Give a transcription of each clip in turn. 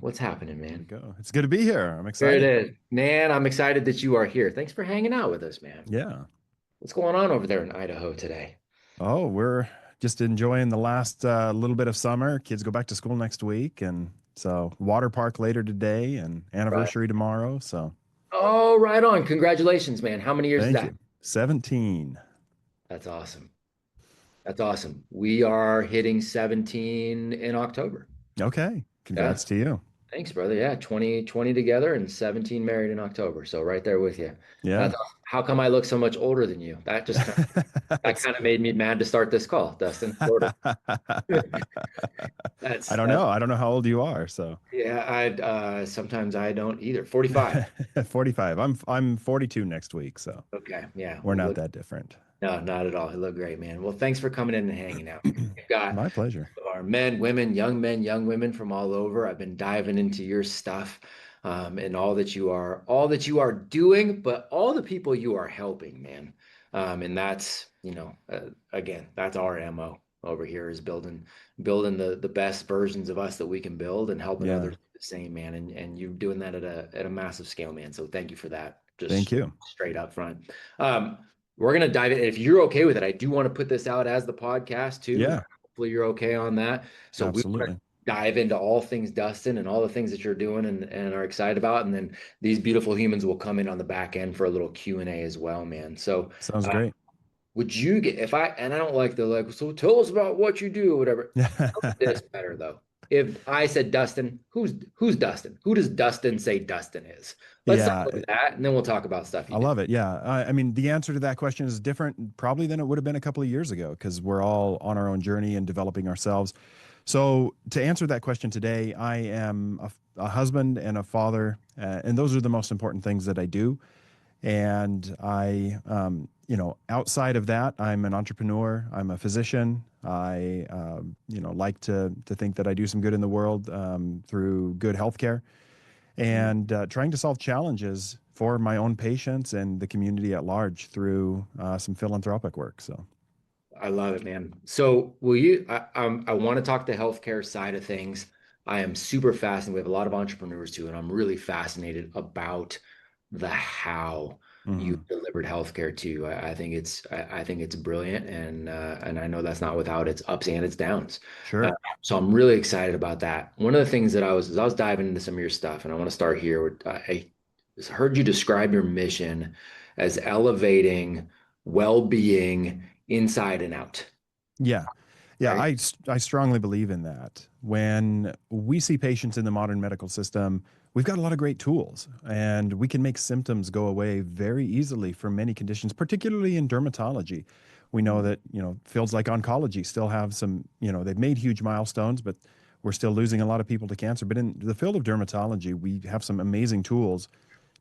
What's happening, There we man? go. It's good to be here. I'm There it excited. is. Man, I'm excited that you are here. Thanks for hanging out with us, man. Yeah. What's going on over there in Idaho today? Oh, we're just enjoying the last little bit of summer. Kids go back to school next week, and so water park later today, and Right. anniversary tomorrow. So Oh, right on. Congratulations, man. How many years is thank that? you. 17. That's awesome. That's awesome. We are hitting 17 in October. Okay. Yeah. Congrats to you. Thanks, brother. Yeah, 20 together and 17 married in October. So right there with you. Yeah. That's awesome. How come I look so much older than you? That It's kind of made me mad to start this call, Dustin. Sort of. I That's don't know. I don't know how old you are, so Yeah, I sometimes I don't either. 45. 45. I'm 42 next week, so Okay. Yeah. we're Well, not look, that different. no, not at all. You look great, man. Well, thanks for coming in and hanging out. We've got My pleasure. our men, young women from all over. I've been diving into your stuff, and all that you are doing, but all the people you are helping, man. And that's, again, that's our MO over here is building the best versions of us that we can build and helping Yeah. others do the same, man. And you're doing that at a massive scale, man. So thank you for that. Thank Just you. straight up front. Um, we're gonna dive in. If you're okay with it, I do want to put this out as the podcast too. Yeah, Hopefully you're okay on that. So we want to absolutely. dive into all things Dustin and all the things that you're doing and are excited about. And then these beautiful humans will come in on the back end for a little Q&A as well, man. So Sounds uh, great. would you get if I and I don't like the like, so tell us about what you do, whatever. Tell me this better though. If I said Dustin, who's Dustin? Who does Dustin say Dustin is? Let's start Yeah, with that, and then we'll talk about stuff you I do. love it. Yeah. I mean, the answer to that question is different probably than it would have been a couple of years ago because we're all on our own journey and developing ourselves. So, to answer that question today, I am a husband and a father, and those are the most important things that I do. And outside of that, I'm an entrepreneur. I'm a physician. I, like to think that I do some good in the world through good healthcare Mhm. and trying to solve challenges for my own patients and the community at large through some philanthropic work. So, I love it, man. So will you, I want to talk the healthcare side of things. I am super fascinated. We have a lot of entrepreneurs too, and I'm really fascinated about the how you mhm. delivered healthcare to. I think it's brilliant, and I know that's not without its ups and its downs. Uh, Sure. so I'm really excited about that. One of the things that I was diving into some of your stuff, and I want to start here. I heard you describe your mission as elevating well-being inside and out, Yeah. Yeah, right? I strongly believe in that. When we see patients in the modern medical system, we've got a lot of great tools and we can make symptoms go away very easily for many conditions, particularly in dermatology. We know Mm. that, fields like oncology still have some, they've made huge milestones, but we're still losing a lot of people to cancer. But in the field of dermatology, we have some amazing tools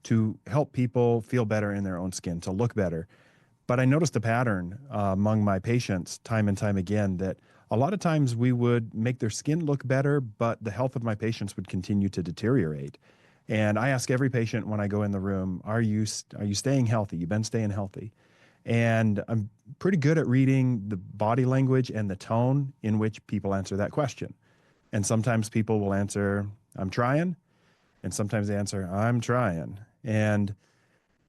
to help people feel better in their own skin, to look better. But I noticed a pattern among my patients time and time again that a lot of times we would make their skin look better, but the health of my patients would continue to deteriorate. And I ask every patient when I go in the room, are you staying healthy? You've been staying healthy. And I'm pretty good at reading the body language and the tone in which people answer that question. And sometimes people will answer, I'm trying. And sometimes they answer, I'm trying. And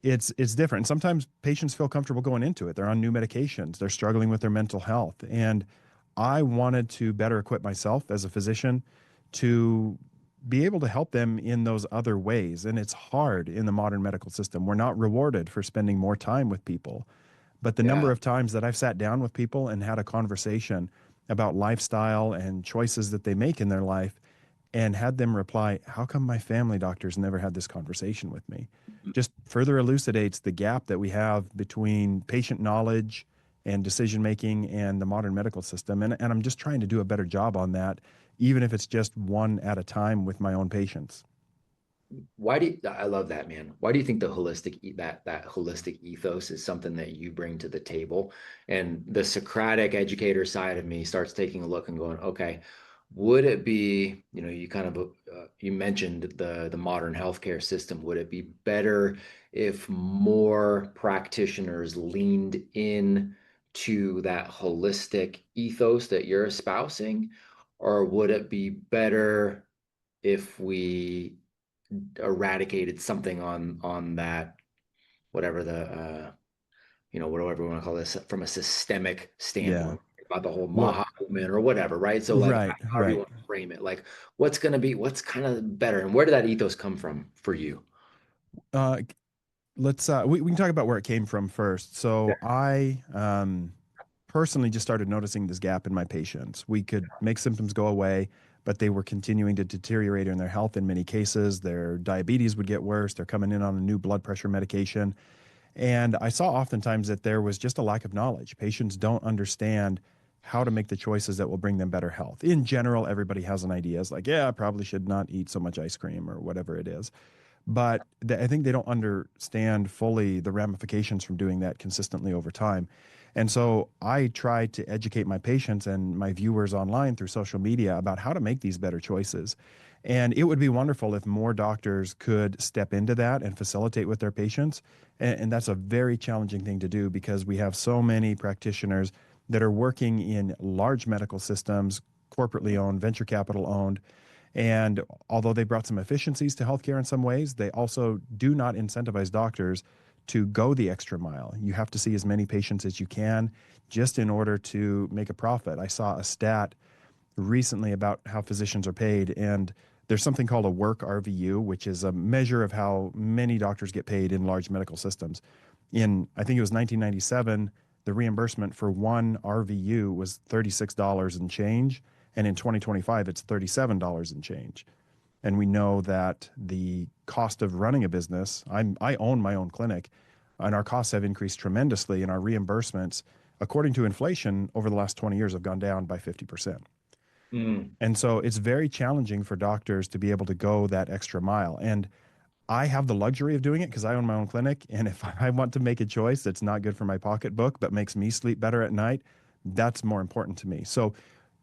it's different. Sometimes patients feel comfortable going into it. They're on new medications. They're struggling with their mental health. And I wanted to better equip myself as a physician to be able to help them in those other ways. And it's hard in the modern medical system. We're not rewarded for spending more time with people. But the number Yeah. of times that I've sat down with people and had a conversation about lifestyle and choices that they make in their life and had them reply, how come my family doctors never had this conversation with me? Just further elucidates the gap that we have between patient knowledge and decision making and the modern medical system. And I'm just trying to do a better job on that, even if it's just one at a time with my own patients. I love that, man. Why do you think that holistic ethos is something that you bring to the table? And the Socratic educator side of me starts taking a look and going, okay, would it be, you kind of you mentioned the modern healthcare system. Would it be better if more practitioners leaned in to that holistic ethos that you're espousing, or would it be better if we eradicated something on that, whatever the whatever we want to call this from a systemic Yeah. standpoint about the whole Well, Maha movement or whatever, right? So like right, however you right. want to frame it, like what's kind of better and where did that ethos come from for you? Uh, we can talk about where it came from first. Yeah. So I personally just started noticing this gap in my patients. We could make symptoms go away, but they were continuing to deteriorate in their health in many cases. Their diabetes would get worse. They're coming in on a new blood pressure medication. And I saw oftentimes that there was just a lack of knowledge. Patients don't understand how to make the choices that will bring them better health. In general, everybody has an idea. It's like, yeah, I probably should not eat so much ice cream or whatever it is. But I think they don't understand fully the ramifications from doing that consistently over time. And so I try to educate my patients and my viewers online through social media about how to make these better choices. And it would be wonderful if more doctors could step into that and facilitate with their patients. And that's a very challenging thing to do because we have so many practitioners that are working in large medical systems, corporately owned, venture capital owned, and although they brought some efficiencies to healthcare in some ways, they also do not incentivize doctors to go the extra mile. You have to see as many patients as you can just in order to make a profit. I saw a stat recently about how physicians are paid, and there's something called a work RVU, which is a measure of how many doctors get paid in large medical systems. In, I think it was 1997, the reimbursement for one RVU was $36 and change. And in 2025, it's $37 and change. And we know that the cost of running a business, I own my own clinic, and our costs have increased tremendously, and our reimbursements, according to inflation, over the last 20 years have gone down by 50%. Mm, And so it's very challenging for doctors to be able to go that extra mile. And I have the luxury of doing it because I own my own clinic. And if I want to make a choice that's not good for my pocketbook, but makes me sleep better at night, that's more important to me. So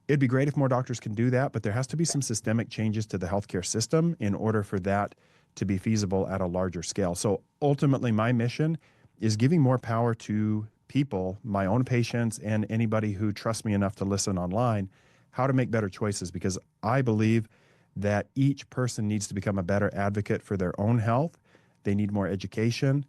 it'd be great if more doctors can do that, but there has to be some systemic changes to the healthcare system in order for that to be feasible at a larger scale. So ultimately, my mission is giving more power to people, my own patients, and anybody who trusts me enough to listen online, how to make better choices because I believe that each person needs to become a better advocate for their own health. They need more education.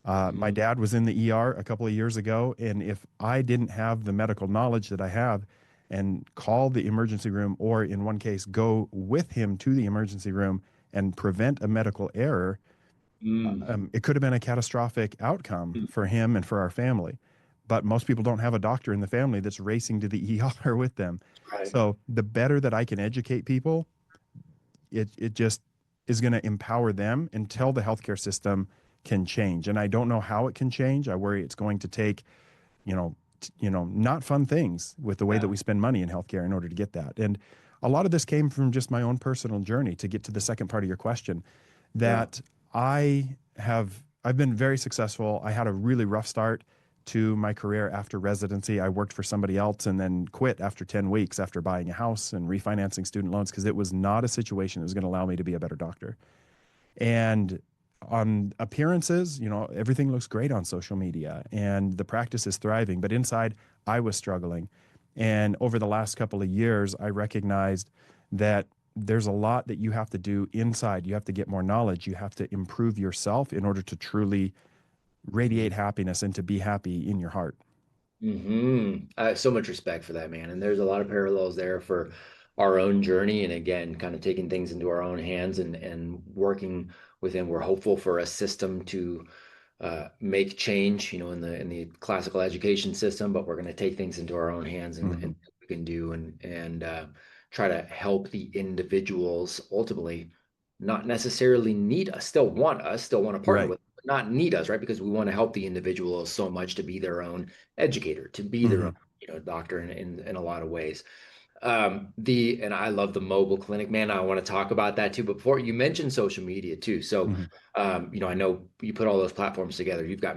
My mhm, dad was in the ER a couple of years ago, and if I didn't have the medical knowledge that I have and call the emergency room, or in one case, go with him to the emergency room and prevent a medical error, mm, it could have been a catastrophic outcome mm, for him and for our family. But most people don't have a doctor in the family that's racing to the ER with them. right. So the better that I can educate people, it just is going to empower them until the healthcare system can change. And I don't know how it can change. I worry it's going to take, not fun things with the way that Yeah, we spend money in healthcare in order to get that. And a lot of this came from just my own personal journey to get to the second part of your question yeah. that I've been very successful. I had a really rough start to my career after residency. I worked for somebody else and then quit after 10 weeks after buying a house and refinancing student loans because it was not a situation that was going to allow me to be a better doctor. And on appearances, everything looks great on social media and the practice is thriving, but inside I was struggling. And over the last couple of years, I recognized that there's a lot that you have to do inside. You have to get more knowledge. You have to improve yourself in order to truly radiate happiness and to be happy in your heart. I have so much respect for that, man. And there's a lot of parallels there for our own journey. And again, kind of taking things into our own hands and working within. We're hopeful for a system to make change, in the classical education system, but we're going to take things into our own hands and Mhm. what we can do and try to help the individuals ultimately not necessarily need us, still want to partner Right. with, but not need us, right? Because we want to help the individuals so much to be their own educator, to be their own, Mhm. doctor in a lot of ways. And I love the mobile clinic, man. I want to talk about that too. But before you mentioned social media too. So, Mhm. I know you put all those platforms together. You've got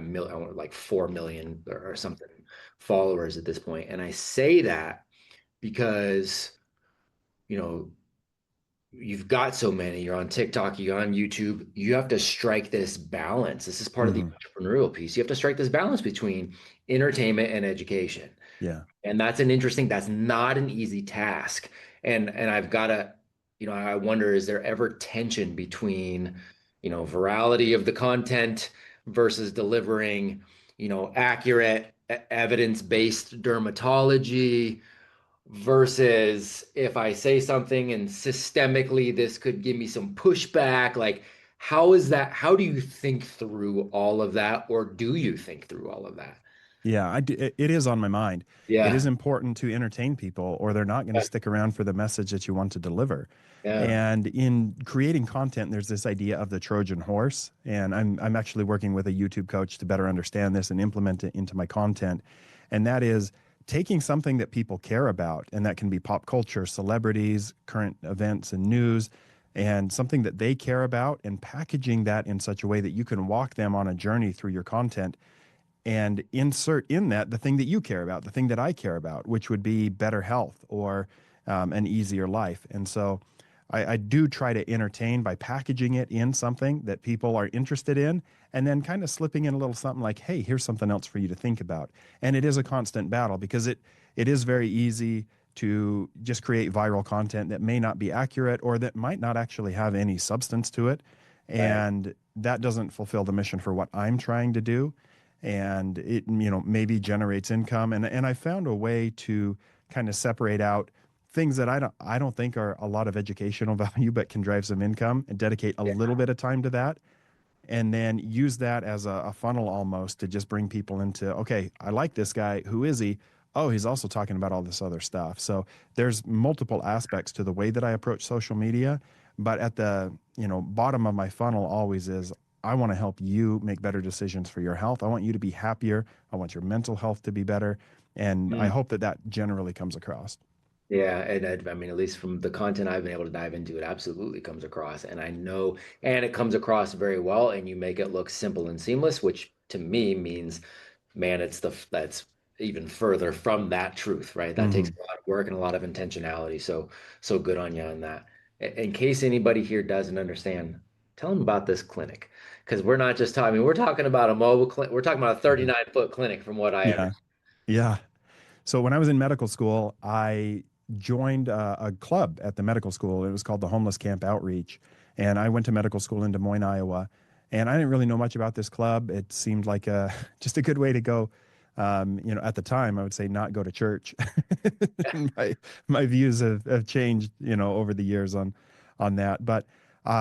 like 4 million or something followers at this point. And I say that because, you know, you've got so many. You're on TikTok, you're on YouTube. You have to strike this balance. This is part of the Mhm. entrepreneurial piece. You have to strike this balance between entertainment and education. Yeah. And that's not an easy task. And I've got to I wonder, is there ever tension between, virality of the content versus delivering, accurate evidence-based dermatology versus if I say something and systemically this could give me some pushback? Like, how do you think through all of that, or do you think through all of that? Yeah, it is on my mind. It is Yeah. important to entertain people, or they're not going to Yeah. stick around for the message that you want to deliver. Yeah. And in creating content, there's this idea of the Trojan horse. And I'm actually working with a YouTube coach to better understand this and implement it into my content. And that is taking something that people care about, and that can be pop culture, celebrities, current events, and news, and something that they care about, and packaging that in such a way that you can walk them on a journey through your content and insert in that the thing that you care about, the thing that I care about, which would be better health or an easier life. And so I do try to entertain by packaging it in something that people are interested in, and then kind of slipping in a little something like, hey, here's something else for you to think about. And it is a constant battle because it is very easy to just create viral content that may not be accurate or that might not actually have any substance to it. Right. And that doesn't fulfill the mission for what I'm trying to do, and it maybe generates income. And I found a way to kind of separate out things that I don't think are a lot of educational value but can drive some income, and dedicate a Yeah. little bit of time to that, and then use that as a funnel almost to just bring people into, okay, I like this guy, who is he? Oh, he's also talking about all this other stuff. So there's multiple aspects to the way that I approach social media, but at the bottom of my funnel always is, I want to help you make better decisions for your health. I want you to be happier. I want your mental health to be better. And I Mm. hope that that generally comes across. Yeah, and I mean, at least from the content I've been able to dive into, it absolutely comes across. And I know, and it comes across very well, and you make it look simple and seamless, which to me means, man, that's even further from that truth, right? That takes Hmm. a lot of work and a lot of intentionality. So good on you on that. In case anybody here doesn't understand, tell them about this clinic, because we're not just talking, I mean, we're talking about a mobile clinic. We're talking about a Hmm. 39-foot clinic from what I Yeah. understand. Yeah. So when I was in medical school, I joined a club at the medical school. It was called the Homeless Camp Outreach. And I went to medical school in Des Moines, Iowa. And I didn't really know much about this club. It seemed like just a good way to go. At the time, I would say not go to church. my my views have changed, over the years on that. But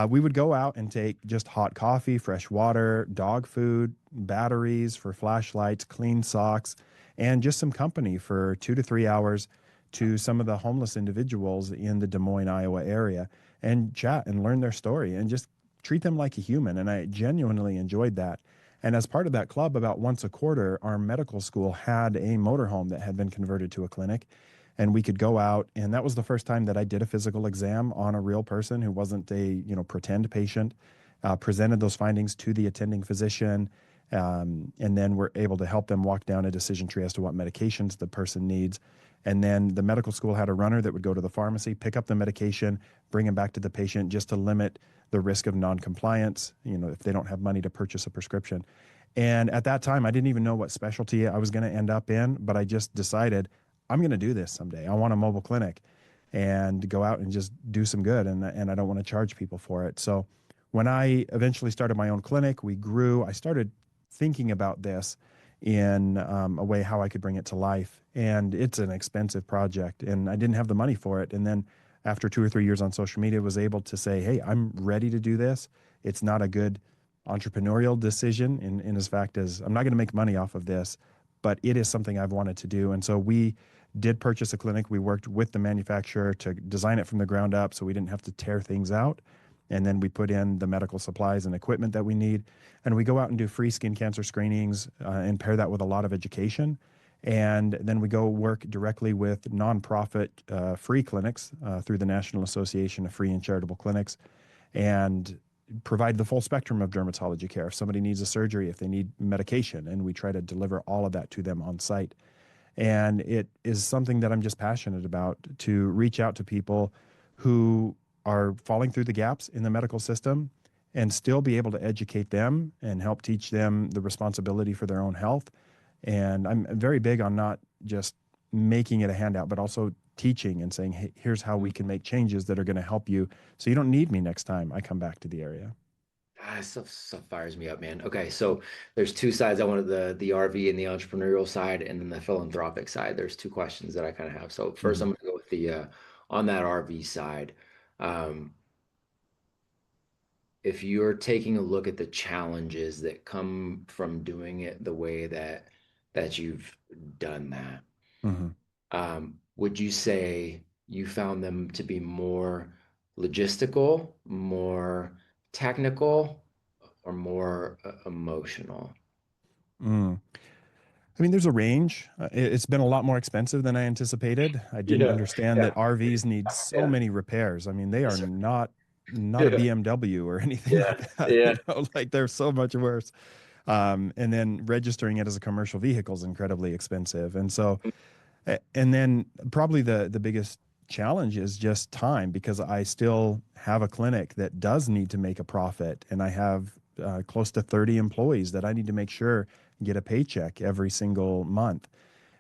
we would go out and take just hot coffee, fresh water, dog food, batteries for flashlights, clean socks, and just some company for 2 to 3 hours to some of the homeless individuals in the Des Moines, Iowa area, and chat and learn their story and just treat them like a human. And I genuinely enjoyed that. And as part of that club, about once a quarter, our medical school had a motorhome that had been converted to a clinic. And we could go out, and that was the first time that I did a physical exam on a real person who wasn't a pretend patient. Presented those findings to the attending physician, and then we're able to help them walk down a decision tree as to what medications the person needs. And then the medical school had a runner that would go to the pharmacy, pick up the medication, bring him back to the patient, just to limit the risk of non-compliance, if they don't have money to purchase a prescription. And at that time, I didn't even know what specialty I was going to end up in, but I just decided I'm going to do this someday. I want a mobile clinic and go out and just do some good. And I don't want to charge people for it. So when I eventually started my own clinic, we grew. I started thinking about this in a way how I could bring it to life. And it's an expensive project, and I didn't have the money for it. And then after 2 or 3 years on social media, was able to say, hey, I'm ready to do this. It's not a good entrepreneurial decision in as fact as I'm not going to make money off of this, but it is something I've wanted to do. And so we did purchase a clinic. We worked with the manufacturer to design it from the ground up so we didn't have to tear things out. And then we put in the medical supplies and equipment that we need. And we go out and do free skin cancer screenings, and pair that with a lot of education. And then we go work directly with nonprofit free clinics through the National Association of Free and Charitable Clinics, and provide the full spectrum of dermatology care. If somebody needs a surgery, if they need medication, and we try to deliver all of that to them on site. And it is something that I'm just passionate about, to reach out to people who are falling through the gaps in the medical system and still be able to educate them and help teach them the responsibility for their own health. And I'm very big on not just making it a handout, but also teaching and saying, hey, here's how we can make changes that are going to help you so you don't need me next time I come back to the area. Stuff fires me up, man. Okay, so there's two sides. I wanted the RV and the entrepreneurial side, and then the philanthropic side. There's two questions that I kind of have. So first, Hmm. I'm gonna go with the on that RV side. Um, if you're taking a look at the challenges that come from doing it the way that you've done that, Hmm. would you say you found them to be more logistical, more technical, or more emotional? Mm. I mean, there's a range. It's been a lot more expensive than I anticipated. I didn't Yeah, understand yeah, that RVs need so yeah, many repairs. I mean, they are yes, sir. not a Yeah, BMW or anything yeah, like that. yeah. Like they're so much worse. And then registering it as a commercial vehicle is incredibly expensive. And so, and then probably the biggest challenge is just time because I still have a clinic that does need to make a profit, and I have close to 30 employees that I need to make sure get a paycheck every single month.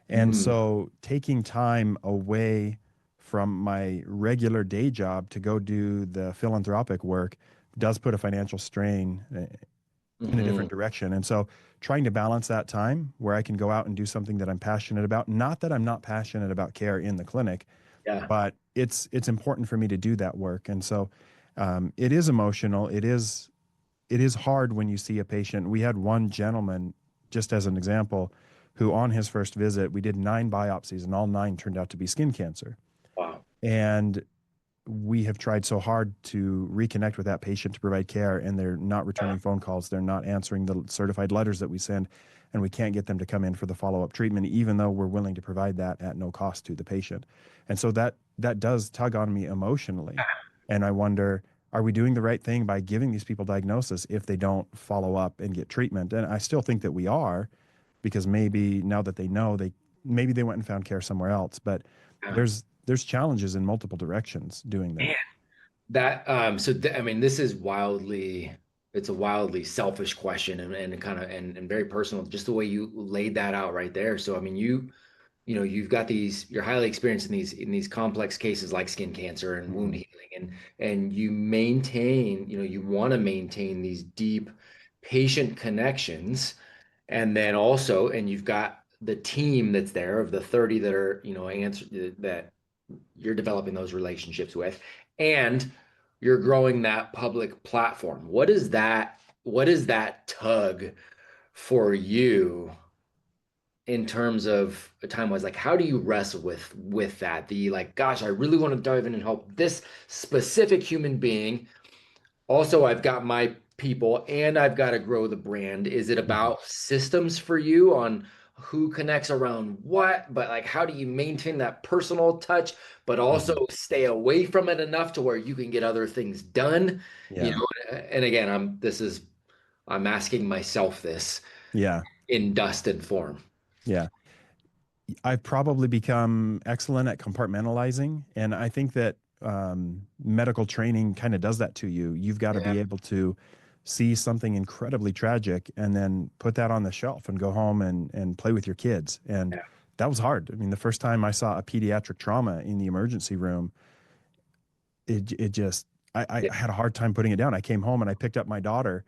And Mm, so taking time away from my regular day job to go do the philanthropic work does put a financial strain in a hmm. different direction. And so trying to balance that time where I can go out and do something that I'm passionate about, not that I'm not passionate about care in the clinic, Yeah. but it's important for me to do that work. And so it is emotional. It is hard when you see a patient. We had one gentleman, just as an example, who on his first visit, we did 9 biopsies and all 9 turned out to be skin cancer. Wow. And we have tried so hard to reconnect with that patient to provide care, and they're not returning phone calls. They're not answering the certified letters that we send, and we can't get them to come in for the follow-up treatment, even though we're willing to provide that at no cost to the patient. And so that does tug on me emotionally, and I wonder, are we doing the right thing by giving these people diagnosis if they don't follow up and get treatment? And I still think that we are, because maybe now that they know, they maybe they went and found care somewhere else, but Yeah. there's challenges in multiple directions doing Man, that. that I mean, this is wildly it's a wildly selfish question and kind of and very personal, just the way you laid that out right there. So I mean, you've got you're highly experienced in these complex cases like skin cancer and wound Mhm. healing, and you maintain, you want to maintain these deep patient connections. And then also, and you've got the team that's there of the 30 that are, that you're developing those relationships with, and you're growing that public platform. What is that tug for you in terms of time wise? Like, how do you wrestle with that? The like, gosh, I really want to dive in and help this specific human being. Also, I've got my people and I've got to grow the brand. Is it Mhm. about systems for you on who connects around what? But like, how do you maintain that personal touch, but Mhm. also stay away from it enough to where you can get other things done? You Yeah. know, and again, I'm asking myself this Yeah. in dust and form. Yeah. I've probably become excellent at compartmentalizing. And I think that medical training kind of does that to you. You've got to Yeah, be able to see something incredibly tragic and then put that on the shelf and go home and play with your kids. And yeah, that was hard. I mean, the first time I saw a pediatric trauma in the emergency room, it just, yeah, I had a hard time putting it down. I came home and I picked up my daughter.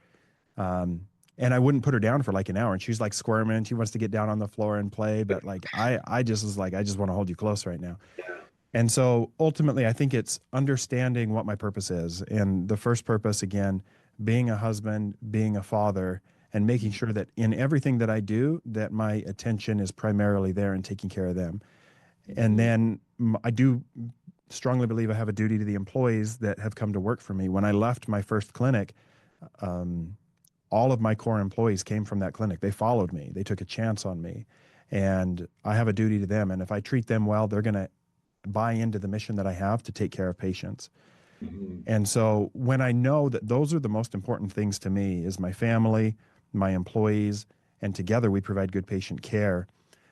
Um, and I wouldn't put her down for like an hour, and she's like squirming. She wants to get down on the floor and play, but like I just was like, I just want to hold you close right now. yeah. And so ultimately, I think it's understanding what my purpose is, and the first purpose again, being a husband, being a father, and making sure that in everything that I do, that my attention is primarily there and taking care of them. And Mhm. then I do strongly believe I have a duty to the employees that have come to work for me. When I left my first clinic, um, all of my core employees came from that clinic. They followed me. They took a chance on me. And I have a duty to them. And if I treat them well, they're going to buy into the mission that I have to take care of patients. Mhm. And so when I know that those are the most important things to me is my family, my employees, and together we provide good patient care,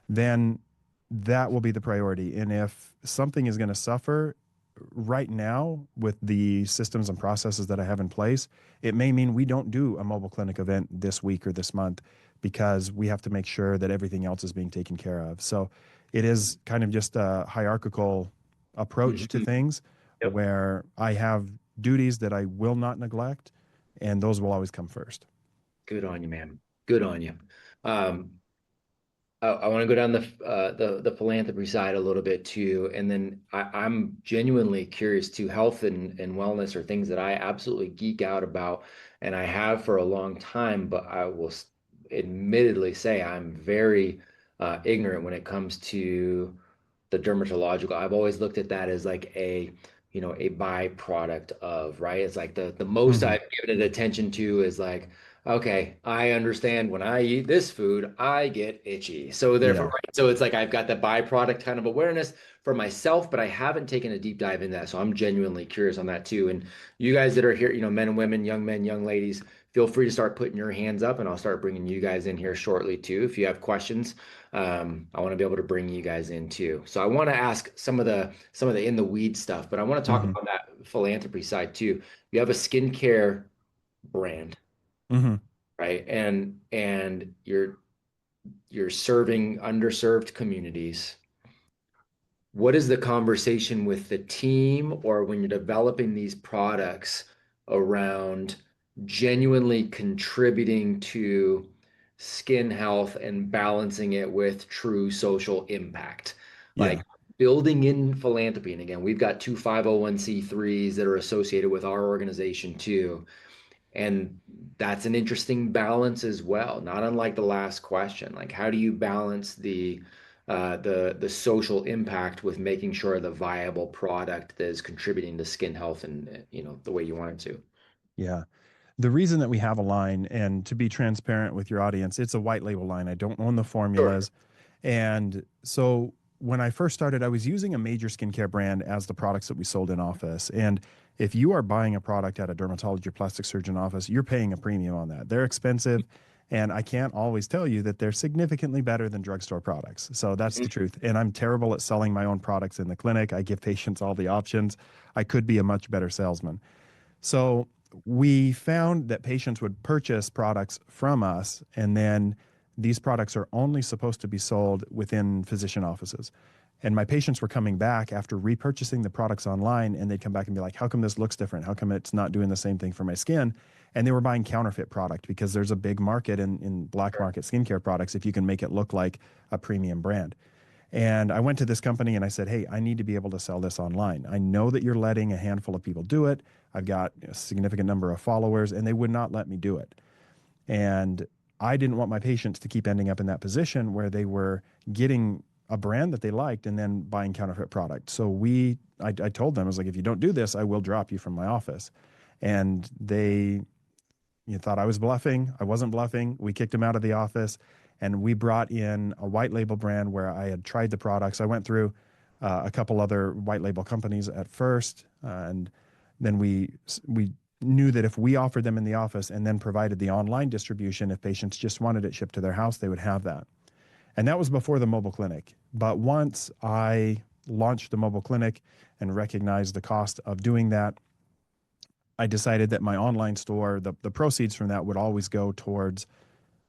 then that will be the priority. And if something is going to suffer right now with the systems and processes that I have in place, it may mean we don't do a mobile clinic event this week or this month because we have to make sure that everything else is being taken care of. So it is kind of just a hierarchical approach to Mhm. things Yep. where I have duties that I will not neglect, and those will always come first. Good on you, man. Good on you. Um, I want to go down the philanthropy side a little bit too, and then I'm genuinely curious to health and wellness are things that I absolutely geek out about, and I have for a long time. But I will admittedly say I'm very ignorant when it comes to the dermatological. I've always looked at that as like a byproduct of, right? It's like the most Hmm. I've given it attention to is like, okay, I understand when I eat this food, I get itchy. So therefore, Yeah. right? So it's like I've got the byproduct kind of awareness for myself, but I haven't taken a deep dive in that. So I'm genuinely curious on that too. And you guys that are here, men and women, young men, young ladies, feel free to start putting your hands up, and I'll start bringing you guys in here shortly too. If you have questions, I want to be able to bring you guys in too. So I want to ask some of the in the weed stuff, but I want to talk Hmm. about that philanthropy side too. You have a skincare brand, Hmm. right? And you're serving underserved communities. What is the conversation with the team or when you're developing these products around genuinely contributing to skin health and balancing it with true social impact? Like Yeah. building in philanthropy. And again, we've got two 501(c)(3)s that are associated with our organization too. And that's an interesting balance as well, not unlike the last question. Like, how do you balance the social impact with making sure the viable product that is contributing to skin health and the way you want it to? Yeah. The reason that we have a line, and to be transparent with your audience, it's a white label line. I don't own the Sure. formulas. And so when I first started, I was using a major skincare brand as the products that we sold in office. And if you are buying a product at a dermatology or plastic surgeon office, you're paying a premium on that. They're expensive. And I can't always tell you that they're significantly better than drugstore products. So that's Mhm. the truth. And I'm terrible at selling my own products in the clinic. I give patients all the options. I could be a much better salesman. So we found that patients would purchase products from us, and then these products are only supposed to be sold within physician offices. And my patients were coming back after repurchasing the products online, and they'd come back and be like, how come this looks different? How come it's not doing the same thing for my skin? And they were buying counterfeit product because there's a big market in black Sure. market skincare products if you can make it look like a premium brand. And I went to this company and I said, hey, I need to be able to sell this online. I know that you're letting a handful of people do it. I've got a significant number of followers, and they would not let me do it. And I didn't want my patients to keep ending up in that position where they were getting a brand that they liked and then buying counterfeit product. So I told them, I was like, if you don't do this, I will drop you from my office. And they thought I was bluffing. I wasn't bluffing. We kicked him out of the office, and we brought in a white label brand where I had tried the products. I went through a couple other white label companies at first, and then we knew that if we offered them in the office and then provided the online distribution, if patients just wanted it shipped to their house, they would have that. And that was before the mobile clinic. But once I launched the mobile clinic and recognized the cost of doing that, I decided that my online store, the proceeds from that would always go towards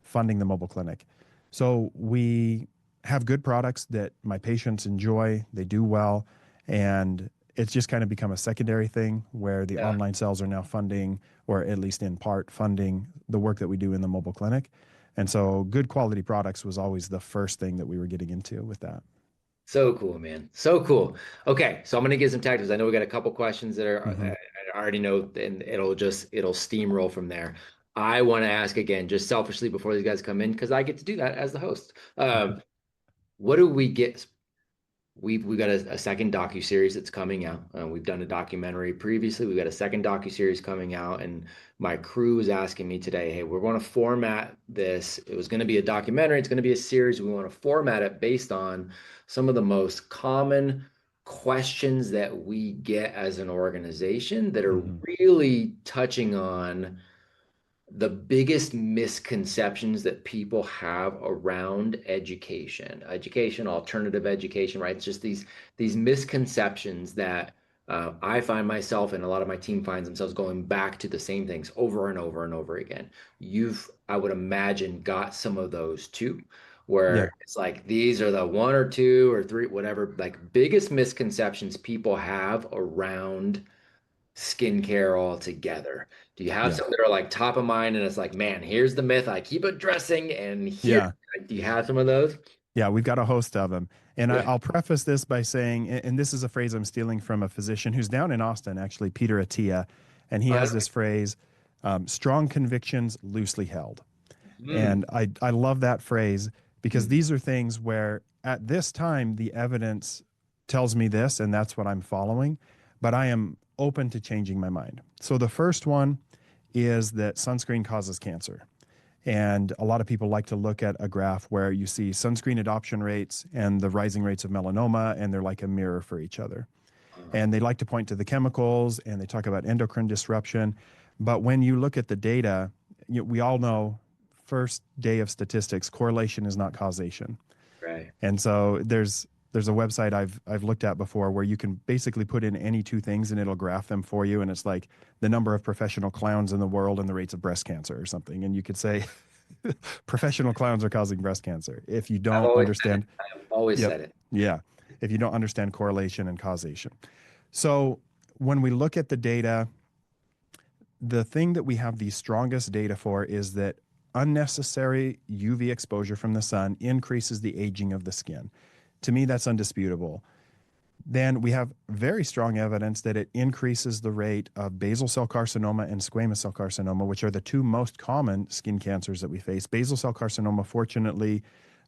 funding the mobile clinic. So we have good products that my patients enjoy, they do well, and it's just kind of become a secondary thing where the Yeah. online sales are now funding, or at least in part funding, the work that we do in the mobile clinic. And so good quality products was always the first thing that we were getting into with that. So cool, man. So cool. Okay, so I'm gonna get some tactics. I know we got a couple questions that are Hmm. I already know, and it'll steamroll from there. I want to ask again, just selfishly before these guys come in, because I get to do that as the host. What do we get? We got a second docu-series that's coming out. We've done a documentary previously. We've got a second docu-series coming out, and my crew is asking me today, hey, we're going to format this. It was going to be a documentary. It's going to be a series. We want to format it based on some of the most common questions that we get as an organization that are Hmm. really touching on the biggest misconceptions that people have around education, alternative education, right? It's just these misconceptions that I find myself and a lot of my team finds themselves going back to the same things over and over and over again. I would imagine, got some of those too. Yeah. where it's like these are the one or two or three, whatever, like biggest misconceptions people have around skincare altogether. Do you have Yeah. some that are like top of mind and it's like, man, here's the myth I keep addressing and here, Yeah. do you have some of those? Yeah, we've got a host of them. And Yeah. I'll preface this by saying, and this is a phrase I'm stealing from a physician who's down in Austin, actually, Peter Attia. And he has this phrase, strong convictions loosely held. Mm, And I love that phrase because mm, these are things where at this time, the evidence tells me this, and that's what I'm following, but I am open to changing my mind. So the first one is that sunscreen causes cancer. And a lot of people like to look at a graph where you see sunscreen adoption rates and the rising rates of melanoma, and they're like a mirror for each other. uh, And they like to point to the chemicals and they talk about endocrine disruption. But when you look at the data, we all know first day of statistics, correlation is not causation. right. And so there's a website I've looked at before where you can basically put in any two things and it'll graph them for you. And it's like the number of professional clowns in the world and the rates of breast cancer or something. And you could say professional clowns are causing breast cancer if you I've don't always said it. understand. I've always Yep. said it. Yeah. If you don't understand correlation and causation. So when we look at the data, the thing that we have the strongest data for is that unnecessary UV exposure from the sun increases the aging of the skin. To me, that's undisputable. Then we have very strong evidence that it increases the rate of basal cell carcinoma and squamous cell carcinoma, which are the two most common skin cancers that we face. Basal cell carcinoma, fortunately,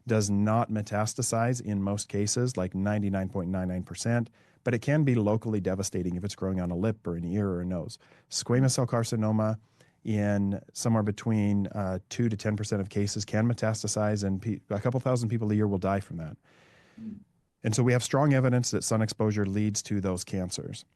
does not metastasize in most cases, like 99.99%, but it can be locally devastating if it's growing on a lip or an ear or a nose. Mm, Squamous cell carcinoma, in somewhere between 2 to 10% of cases, can metastasize, and a couple thousand people a year will die from that. mm, And so we have strong evidence that sun exposure leads to those cancers.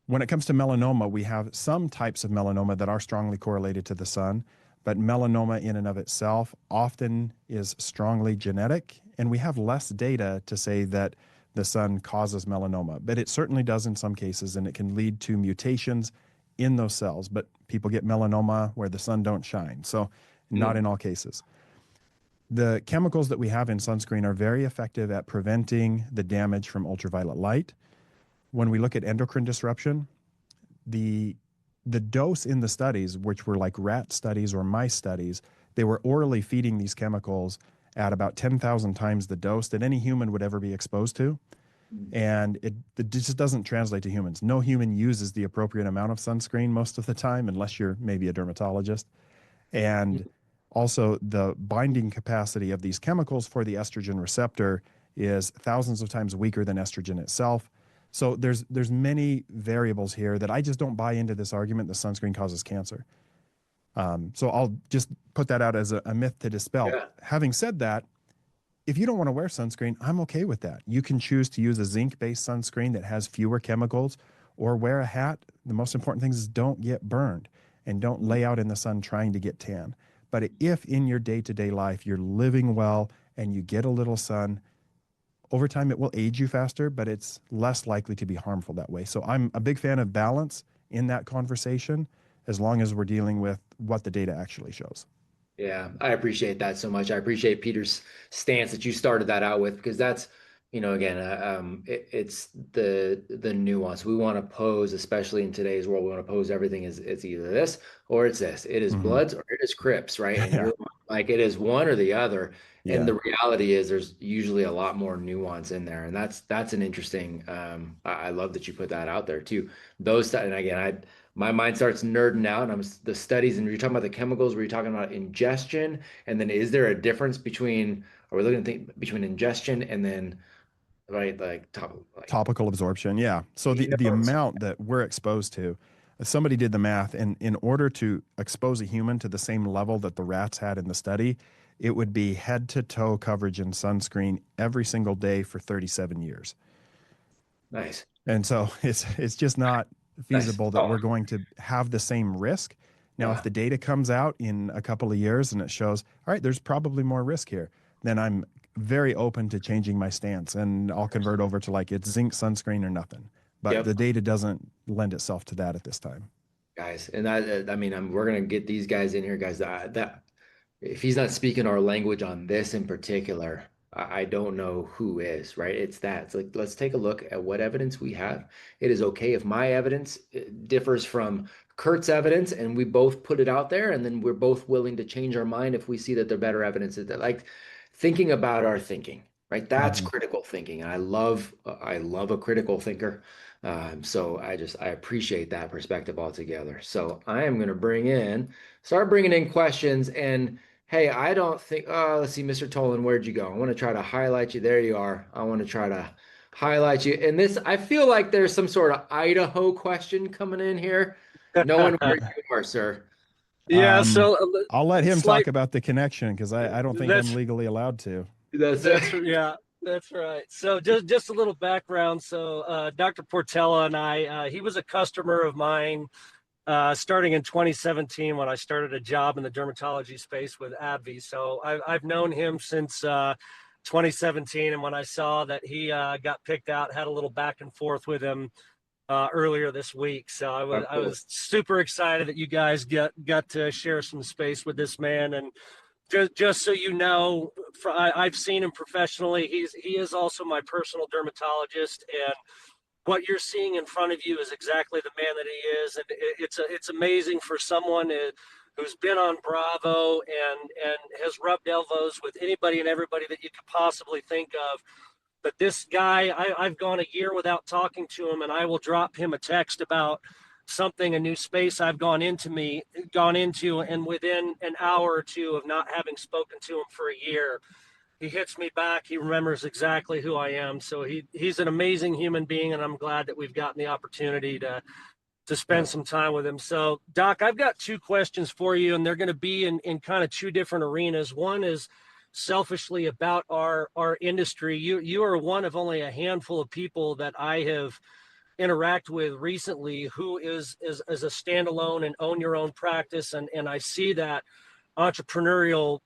When it comes to melanoma, we have some types of melanoma that are strongly correlated to the sun, but melanoma in and of itself often is strongly genetic, and we have less data to say that the sun causes melanoma, but it certainly does in some cases, and it can lead to mutations in those cells. But people get melanoma where the sun don't shine, so not mm. in all cases. The chemicals that we have in sunscreen are very effective at preventing the damage from ultraviolet light. When we look at endocrine disruption, the the dose in the studies, which were like rat studies or mice studies, they were orally feeding these chemicals at about 10,000 times the dose that any human would ever be exposed to. Mm. And it just doesn't translate to humans. No human uses the appropriate amount of sunscreen most of the time, unless you're maybe a dermatologist. And also, the binding capacity of these chemicals for the estrogen receptor is thousands of times weaker than estrogen itself. So there's many variables here that I just don't buy into this argument that sunscreen causes cancer. So I'll just put that out as a myth to dispel. Yeah. Having said that, if you don't want to wear sunscreen, I'm okay with that. You can choose to use a zinc-based sunscreen that has fewer chemicals, or wear a hat. The most important thing is don't get burned and don't Mm. lay out in the sun trying to get tan. But if in your day-to-day life you're living well and you get a little sun, over time it will age you faster, but it's less likely to be harmful that way. So I'm a big fan of balance in that conversation, as long as we're dealing with what the data actually shows. Yeah, I appreciate that so much. I appreciate Peter's stance that you started that out with because that's, again, it's the nuance we want to pose, especially in today's world. We want to pose everything as it's either this or it's this. It is Hmm. Bloods or it is Crips, right? And Yeah. you're like it is one or the other. And Yeah. the reality is there's usually a lot more nuance in there, and that's an interesting. I love that you put that out there too. And again, my mind starts nerding out and the studies and you're talking about the chemicals, were you talking about ingestion? And then is there a difference between, are we looking at between ingestion and then, right, like top, like, Topical absorption, yeah. So the it's, amount that we're exposed to, somebody did the math, and in order to expose a human to the same level that the rats had in the study, it would be head to toe coverage in sunscreen every single day for 37 years. nice, And so it's just not nice. feasible that Oh, we're going to have the same risk. Now, if uh, the data comes out in a couple of years and it shows, all right, there's probably more risk here, then I'm very open to changing my stance and I'll convert over to like it's zinc sunscreen or nothing. But yep. the data doesn't lend itself to that at this time. Guys. And I mean, we're gonna get these guys in here, guys. That if he's not speaking our language on this in particular, I don't know who is, right? It's that. It's like, let's take a look at what evidence we have. It is okay if my evidence differs from Kurt's evidence and we both put it out there, and then we're both willing to change our mind if we see that the better evidence is that, like, thinking about our thinking, right? That's Mhm. critical thinking. I love a critical thinker. So I appreciate that perspective altogether. So I am going to start bringing in questions. And hey, I don't think, let's see, Mr. Tolan, where'd you go? I want to try to highlight you. There you are. I want to try to highlight you. And this, I feel like there's some sort of Idaho question coming in here, knowing where you are, sir. Yeah, Um, so I'll let him slight talk about the connection because I don't think I'm that's legally allowed to. That's that's yeah, that's right. So just a little background. So Dr. Portela and he was a customer of mine starting in 2017 when I started a job in the dermatology space with AbbVie. So I've known him since 2017, and when I saw that he got picked out, had a little back and forth with him earlier this week. So I cool. was super excited that you guys got to share some space with this man. And just so you know, I've seen him professionally. He is also my personal dermatologist, and what you're seeing in front of you is exactly the man that he is. And it's amazing for someone who's been on Bravo and has rubbed elbows with anybody and everybody that you could possibly think of. But this guy, I've gone a year without talking to him, and I will drop him a text about something, a new space I've gone into, and within an hour or two of not having spoken to him for a year, he hits me back. He remembers exactly who I am. So he's an amazing human being, and I'm glad that we've gotten the opportunity to spend some time with him. So, Doc, I've got two questions for you, and they're going to be in kind of two different arenas. One is selfishly about our industry. You are one of only a handful of people that I have interact with recently who is a standalone and own your own practice, and I see that entrepreneurial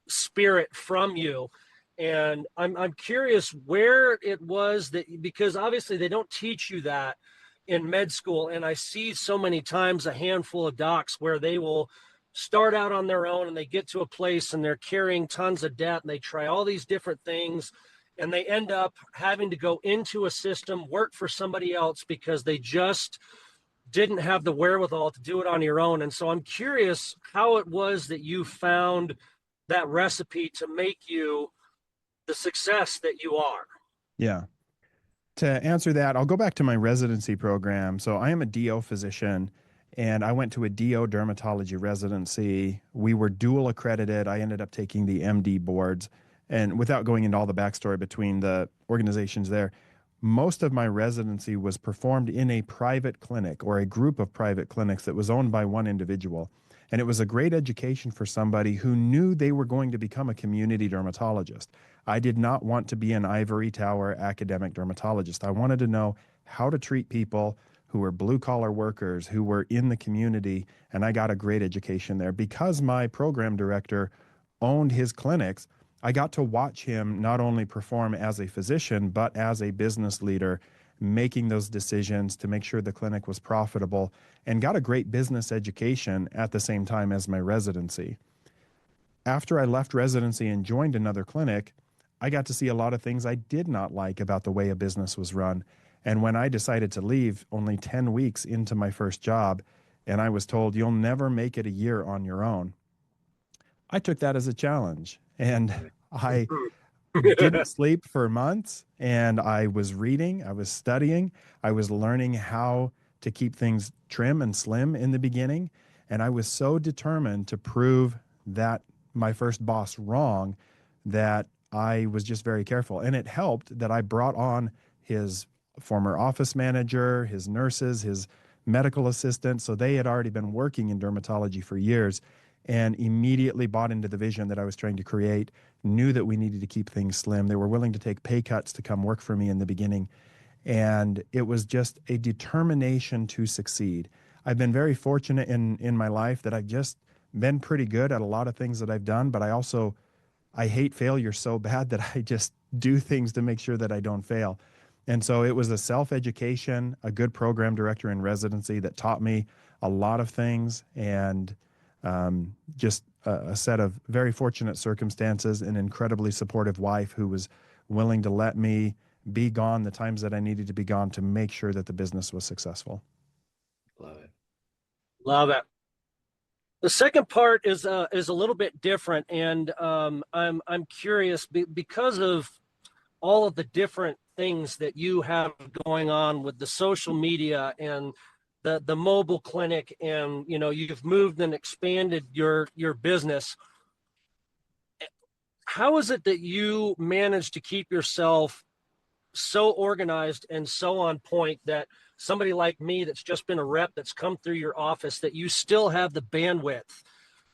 spirit from you. And I'm curious where it was that, because obviously they don't teach you that in med school. And I see so many times a handful of docs where they will start out on their own and they get to a place and they're carrying tons of debt and they try all these different things and they end up having to go into a system, work for somebody else because they just didn't have the wherewithal to do it on your own. And so I'm curious how it was that you found that recipe to make you the success that you are. Yeah. To answer that, I'll go back to my residency program. So I am a DO physician and I went to a DO dermatology residency. We were dual accredited. I ended up taking the MD boards. And without going into all the backstory between the organizations there, most of my residency was performed in a private clinic or a group of private clinics that was owned by one individual. And it was a great education for somebody who knew they were going to become a community dermatologist. I did not want to be an ivory tower academic dermatologist. I wanted to know how to treat people who were blue collar workers, who were in the community. And I got a great education there. Because my program director owned his clinics, I got to watch him not only perform as a physician, but as a business leader, making those decisions to make sure the clinic was profitable, and got a great business education at the same time as my residency. After I left residency and joined another clinic, I got to see a lot of things I did not like about the way a business was run. And when I decided to leave only 10 weeks into my first job, and I was told, you'll never make it a year on your own, I took that as a challenge. And I didn't sleep for months, and I was reading, I was studying, I was learning how to keep things trim and slim in the beginning. And I was so determined to prove that my first boss wrong that I was just very careful. And it helped that I brought on his former office manager, his nurses, his medical assistant. So they had already been working in dermatology for years and immediately bought into the vision that I was trying to create, knew that we needed to keep things slim. They were willing to take pay cuts to come work for me in the beginning. And it was just a determination to succeed. I've been very fortunate in my life that I've just been pretty good at a lot of things that I've done, but I hate failure so bad that I just do things to make sure that I don't fail. And so it was a self-education, a good program director in residency that taught me a lot of things, and just a set of very fortunate circumstances, an incredibly supportive wife who was willing to let me be gone the times that I needed to be gone to make sure that the business was successful. Love it. Love it. The second part is a little bit different, and I'm curious because of all of the different things that you have going on with the social media and the mobile clinic, and you've moved and expanded your business. How is it that you manage to keep yourself so organized and so on point that somebody like me that's just been a rep that's come through your office, that you still have the bandwidth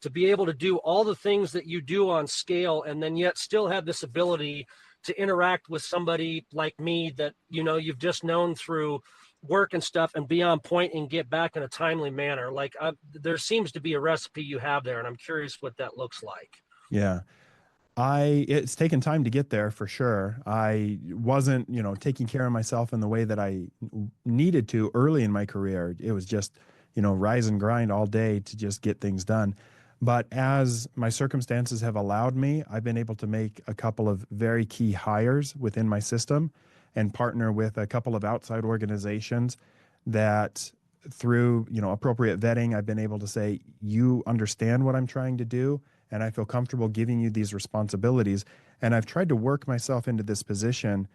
to be able to do all the things that you do on scale, and then yet still have this ability to interact with somebody like me that you've just known through work and stuff, and be on point and get back in a timely manner? Like, there seems to be a recipe you have there, and I'm curious what that looks like. Yeah. It's taken time to get there for sure. I wasn't, taking care of myself in the way that I needed to early in my career. It was just, rise and grind all day to just get things done. But as my circumstances have allowed me, I've been able to make a couple of very key hires within my system and partner with a couple of outside organizations that through, appropriate vetting, I've been able to say, you understand what I'm trying to do, and I feel comfortable giving you these responsibilities. And I've tried to work myself into this position,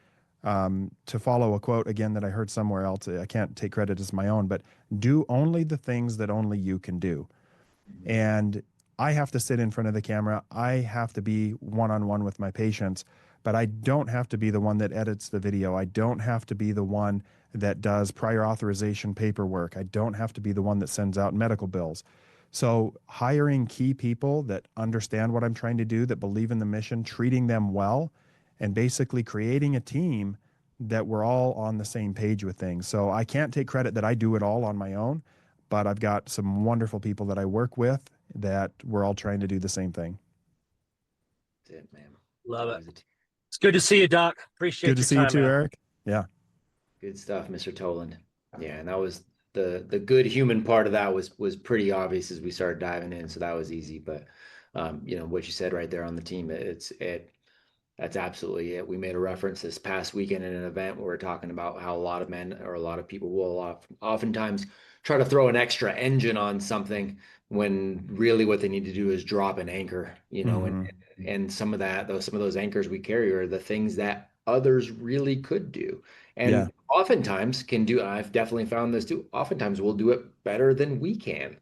to follow a quote again that I heard somewhere else. I can't take credit as my own, but do only the things that only you can do. And I have to sit in front of the camera. I have to be one-on-one with my patients, but I don't have to be the one that edits the video. I don't have to be the one that does prior authorization paperwork. I don't have to be the one that sends out medical bills. So hiring key people that understand what I'm trying to do, that believe in the mission, treating them well, and basically creating a team that we're all on the same page with things. So I can't take credit that I do it all on my own, but I've got some wonderful people that I work with that we're all trying to do the same thing. That's it, man. Love it. It's good to see you, Doc. Appreciate Good to your see you time, too, man. Eric. Yeah. Good stuff, Mr. Toland. Yeah, and that was the good human part of that was pretty obvious as we started diving in, so that was easy. But what you said right there on the team, that's absolutely it. We made a reference this past weekend in an event where we're talking about how a lot of men or a lot of people will oftentimes try to throw an extra engine on something when really what they need to do is drop an anchor, and some of those anchors we carry are the things that others really could do. And oftentimes can do, I've definitely found this too, oftentimes we'll do it better than we can.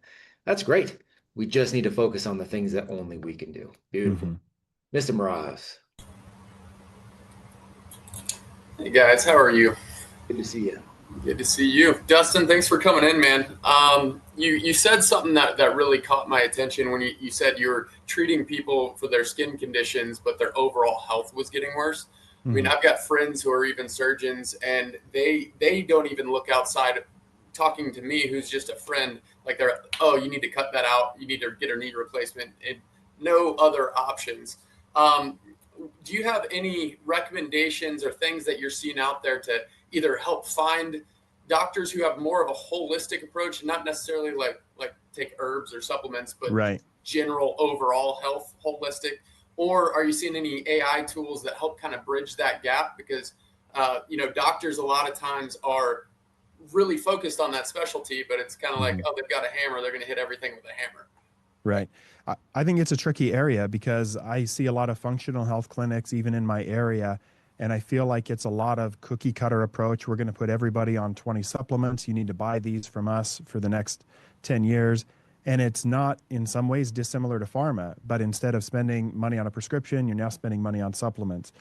That's great. We just need to focus on the things that only we can do. Beautiful. Mr. Mraz. Hey guys, how are you? Good to see you. Good to see you. Dustin, thanks for coming in, man. You said something that really caught my attention when you said you were treating people for their skin conditions, but their overall health was getting worse. I mean, I've got friends who are even surgeons, and they don't even look outside talking to me, who's just a friend. Like you need to cut that out. You need to get a knee replacement, and no other options. Do you have any recommendations or things that you're seeing out there to either help find doctors who have more of a holistic approach, not necessarily like take herbs or supplements, but general overall health, holistic? Or are you seeing any AI tools that help kind of bridge that gap? Because, doctors a lot of times are really focused on that specialty, but it's kind of like, they've got a hammer, they're going to hit everything with a hammer. Right. I think it's a tricky area because I see a lot of functional health clinics, even in my area, and I feel like it's a lot of cookie cutter approach. We're going to put everybody on 20 supplements. You need to buy these from us for the next 10 years. And it's not in some ways dissimilar to pharma, but instead of spending money on a prescription, you're now spending money on supplements.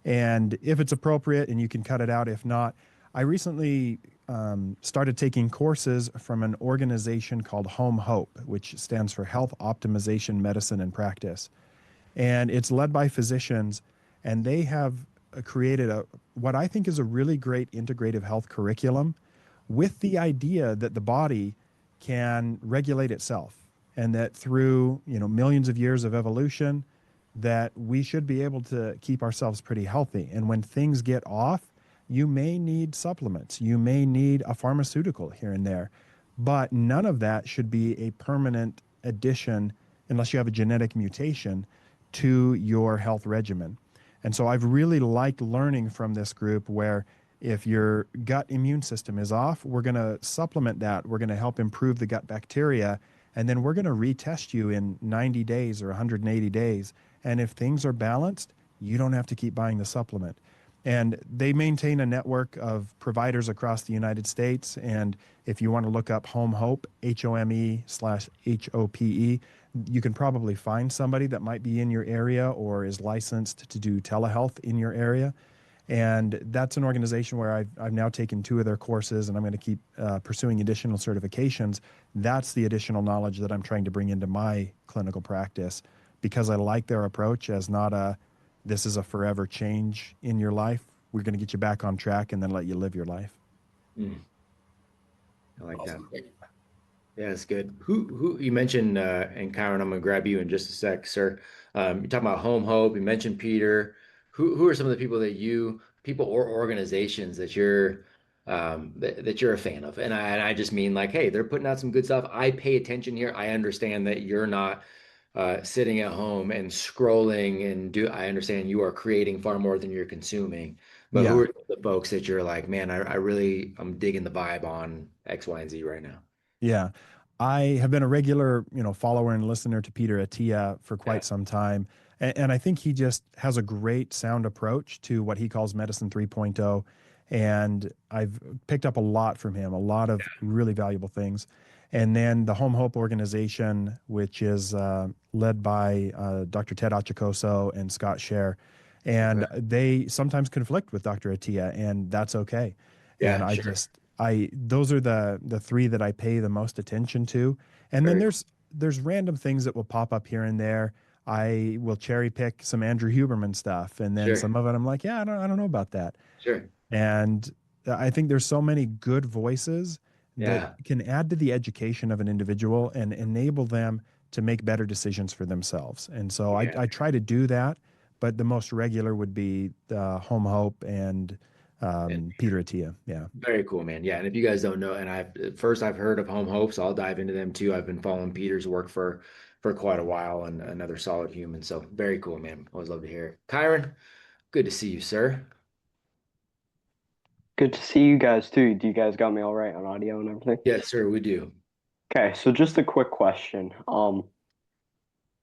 And if it's appropriate and you can cut it out, if not, I recently started taking courses from an organization called Home Hope, which stands for Health Optimization Medicine and Practice. And it's led by physicians, and they have created what I think is a really great integrative health curriculum with the idea that the body can regulate itself, and that through millions of years of evolution, that we should be able to keep ourselves pretty healthy. And when things get off, you may need supplements, you may need a pharmaceutical here and there, but none of that should be a permanent addition unless you have a genetic mutation, to your health regimen. And so I've really liked learning from this group where if your gut immune system is off, we're going to supplement that. We're going to help improve the gut bacteria. And then we're going to retest you in 90 days or 180 days. And if things are balanced, you don't have to keep buying the supplement. And they maintain a network of providers across the United States. And if you want to look up Home Hope, HOME/HOPE, you can probably find somebody that might be in your area or is licensed to do telehealth in your area. And that's an organization where I've now taken 2 of their courses, and I'm going to keep pursuing additional certifications. That's the additional knowledge that I'm trying to bring into my clinical practice, because I like their approach as not this is a forever change in your life. We're going to get you back on track and then let you live your life. I like Awesome. that. Yeah, it's good. Who you mentioned, and Kyron, I'm gonna grab you in just a sec, sir. You're talking about Home Hope. You mentioned Peter. Who are some of the people people or organizations that you're that you're a fan of? And I just mean like, hey, they're putting out some good stuff. I pay attention here. I understand that you're not sitting at home and scrolling I understand you are creating far more than you're consuming. But Yeah. who are the folks that you're like, man, I'm digging the vibe on X, Y, and Z right now? Yeah. I have been a regular, follower and listener to Peter Attia for Yeah. quite some time. And I think he just has a great sound approach to what he calls Medicine 3.0. And I've picked up a lot from him, a lot of really valuable things. And then the Home Hope organization, which is led by Dr. Ted Achacoso and Scott Scher. And they sometimes conflict with Dr. Attia, and that's okay. And Yeah, sure. those are the 3 that I pay the most attention to. And then Very there's random things that will pop up here and there. I will cherry pick some Andrew Huberman stuff, and then Sure. some of it I'm like, yeah, I don't know about that. Sure. And I think there's so many good voices that Yeah. can add to the education of an individual and enable them to make better decisions for themselves. And so Yeah. I try to do that, but the most regular would be Home Hope and Peter Attia. Yeah. Very cool, man. Yeah. And if you guys don't know, and I've heard of Home Hope, so I'll dive into them too. I've been following Peter's work for quite a while, and another solid human. So very cool, man. Always love to hear it. Kyron, good to see you, sir. Good to see you guys too. Do you guys got me all right on audio and everything? Yes, sir, we do. Okay, so just a quick question.